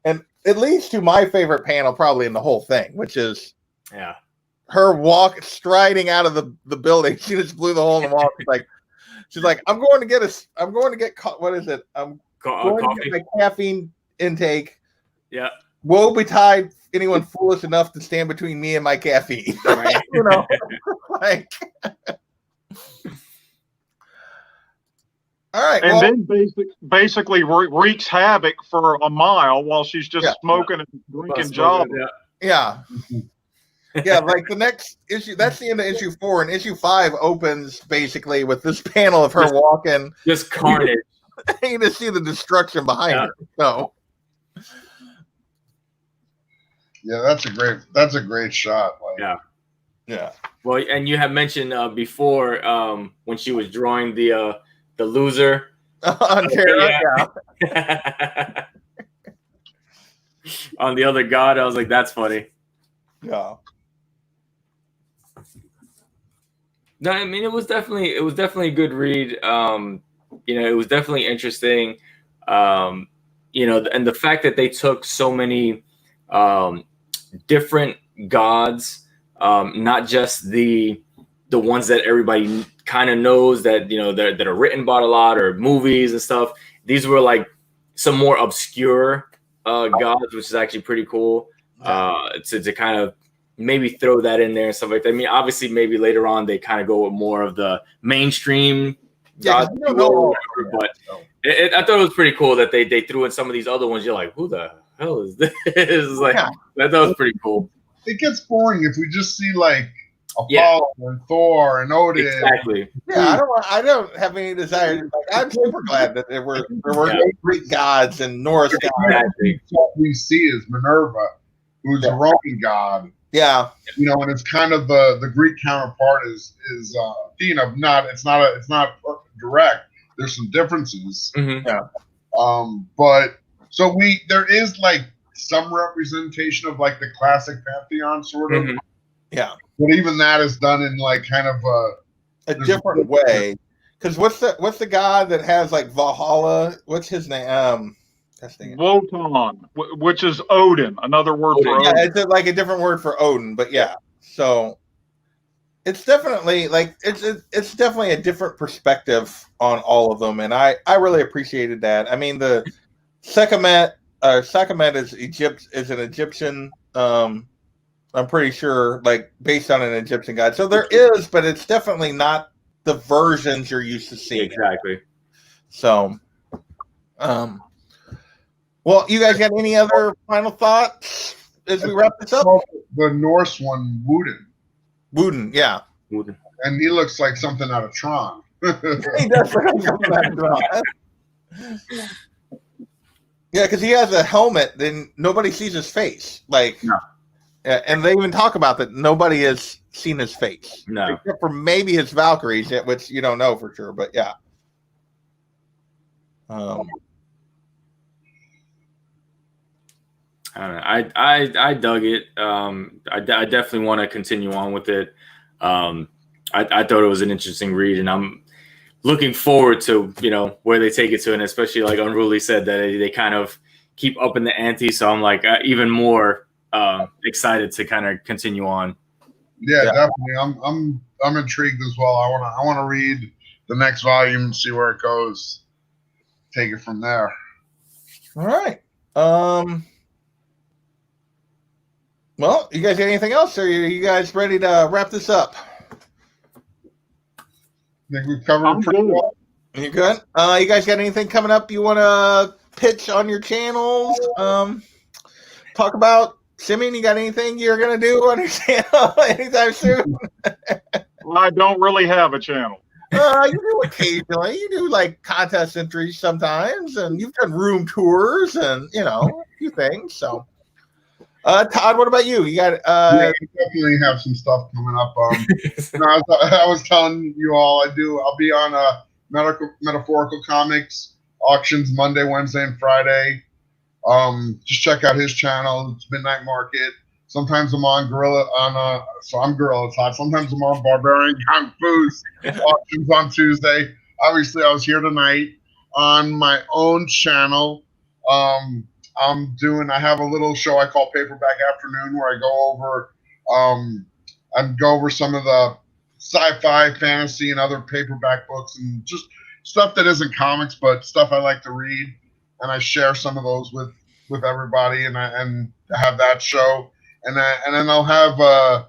and it leads to my favorite panel probably in the whole thing, which is her striding out of the building. She just blew the hole in the wall. She's like, I'm going to get what is it? I'm going to get my caffeine intake. Yeah. Woe betide anyone foolish enough to stand between me and my caffeine. Right. Like. All right. And then basically wreaks havoc for a mile while she's just smoking and drinking Java. Yeah. Yeah, like the next issue, that's the end of issue 4, and issue 5 opens basically with this panel of her walking. Just carnage. You just see the destruction behind her. So yeah, that's a great shot. Like, yeah. Well, and you have mentioned before when she was drawing the loser on Terra, on the other god. I was like, that's funny. Yeah. No, I mean, it was definitely a good read. It was definitely interesting. And the fact that they took so many different gods, not just the ones that everybody kind of knows that that are written about a lot, or movies and stuff. These were like some more obscure gods, which is actually pretty cool. To kind of maybe throw that in there and stuff like that. I mean, obviously, maybe later on they kind of go with more of the mainstream. Yeah, you don't know. But I thought it was pretty cool that they threw in some of these other ones. You're like, who the hell is this? Like, I thought it was pretty cool. It gets boring if we just see like Apollo and Thor and Odin. Exactly. Yeah, I don't have any desire. Like, I'm super glad that there were Greek gods and Norse gods. Exactly. What we see is Minerva, who's a Roman god. Yeah, you know, and it's kind of the Greek counterpart is Athena. It's not direct. There's some differences. Mm-hmm. Yeah. But so there is like some representation of like the classic pantheon sort of. Mm-hmm. Yeah. But even that is done in like kind of a different way. Because what's the god that has like Valhalla? What's his name? Wotan, which is Odin. Another word for Odin. Yeah, it's like a different word for Odin, but yeah. So it's definitely like it's definitely a different perspective on all of them, and I really appreciated that. I mean, the Sekhmet is an Egyptian. I'm pretty sure, like based on an Egyptian god. So there is, but it's definitely not the versions you're used to seeing. Exactly. So, well, you guys got any other final thoughts as we wrap this up? The Norse one, Woden, yeah. Woden. And he looks like something out of Tron. He does look like something out of Tron. Yeah, because he has a helmet, then nobody sees his face. Like, no. And they even talk about that nobody has seen his face. No. Except for maybe his Valkyries, which you don't know for sure, but yeah. I don't know. I dug it. I definitely want to continue on with it. I thought it was an interesting read, and I'm looking forward to where they take it to, and especially like Unruly said that they kind of keep up in the ante. So I'm like even more excited to kind of continue on. Yeah, definitely. I'm intrigued as well. I want to read the next volume, see where it goes, take it from there. All right. Well, you guys got anything else, or are you guys ready to wrap this up? I think we've covered pretty well. You good? You guys got anything coming up you want to pitch on your channels? Talk about Simeon. You got anything you're going to do on your channel anytime soon? I don't really have a channel. You do occasionally. You do like contest entries sometimes, and you've done room tours and a few things. So. Todd, what about you? You got yeah, we definitely have some stuff coming up. I was telling you all I'll be on Metaphorical Comics auctions Monday, Wednesday, and Friday. Just check out his channel. It's Midnight Market. Sometimes I'm on I'm Gorilla Todd. Sometimes I'm on Barbarian Kung Fu's auctions on Tuesday. Obviously, I was here tonight on my own channel. I have a little show I call Paperback Afternoon where I go over some of the sci-fi, fantasy, and other paperback books and just stuff that isn't comics, but stuff I like to read, and I share some of those with everybody, and I have that show, and then I'll have a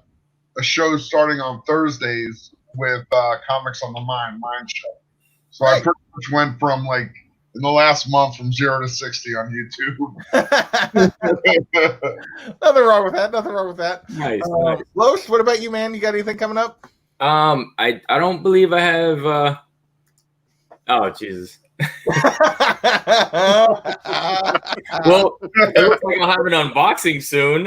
show starting on Thursdays with Comics on the Mind Show. So right. I pretty much went from like. In the last month, from 0 to 60 on YouTube. Nothing wrong with that. Nice. Los, what about you, man? You got anything coming up? I don't believe I have. Oh Jesus. Well, it looks like I'll have an unboxing soon.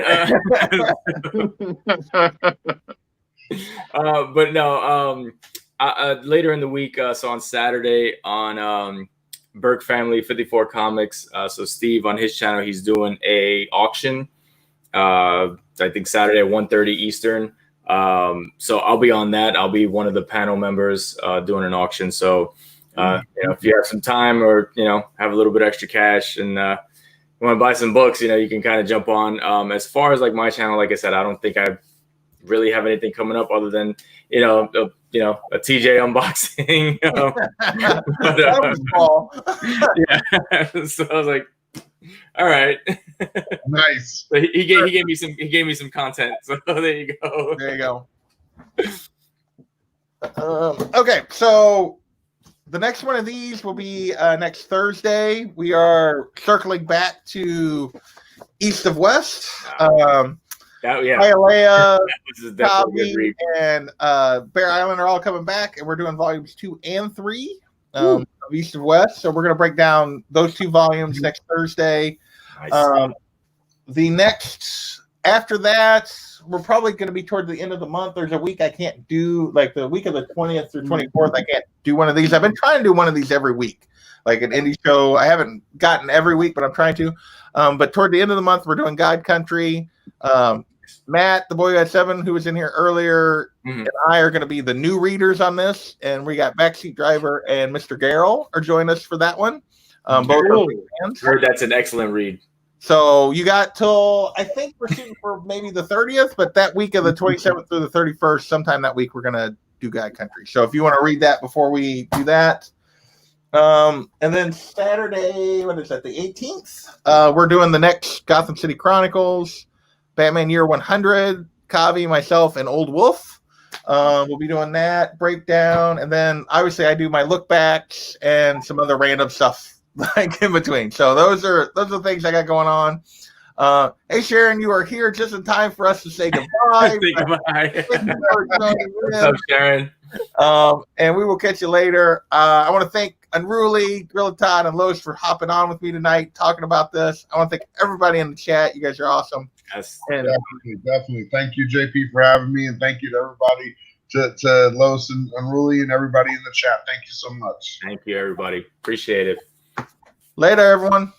But no. Later in the week, so on Saturday on Burke Family 54 Comics. So Steve on his channel, he's doing a auction. I think Saturday at 1:30 Eastern. So I'll be on that. I'll be one of the panel members doing an auction. So if you have some time or have a little bit extra cash and you want to buy some books, you can kind of jump on. As far as like my channel, like I said, I don't think I really have anything coming up other than a TJ unboxing. That was small. Yeah. So I was like, all right. Nice. So he gave me some content. So there you go. There you go. Okay, so the next one of these will be next Thursday. We are circling back to East of West. Hialeah, This is definitely a good Kavi, read. and Bear Island are all coming back, and we're doing volumes 2 and 3 of East of West. So we're going to break down those 2 volumes next Thursday. Nice. The next after that, we're probably going to be toward the end of the month. There's a week I can't do, like the week of the 20th through 24th. I can't do one of these. I've been trying to do one of these every week, like an indie show. I haven't gotten every week, but I'm trying to. But toward the end of the month, we're doing God Country. Matt, the boy who had 7, who was in here earlier, and I are going to be the new readers on this. And we got Backseat Driver and Mr. Garrell are joining us for that one. Both are fans. Heard that's an excellent read. So you got till, I think we're shooting for maybe the 30th, but that week of the 27th through the 31st, sometime that week, we're going to do God Country. So if you want to read that before we do that. And then Saturday, what is that, the 18th? We're doing the next Gotham City Chronicles, Batman Year 100, Kavi, myself, and Old Wolf. We'll be doing that breakdown. And then obviously I do my look backs and some other random stuff like in between. So those are the things I got going on. Hey Sharon, you are here just in time for us to say goodbye. Say goodbye. What's up, Sharon? And we will catch you later. I want to thank Unruly, Gorilla Todd, and Lois for hopping on with me tonight, talking about this. I want to thank everybody in the chat. You guys are awesome. Yes. And, Definitely. Thank you, JP, for having me, and thank you to everybody, to Lois and Unruly and everybody in the chat. Thank you so much. Thank you, everybody. Appreciate it. later, everyone.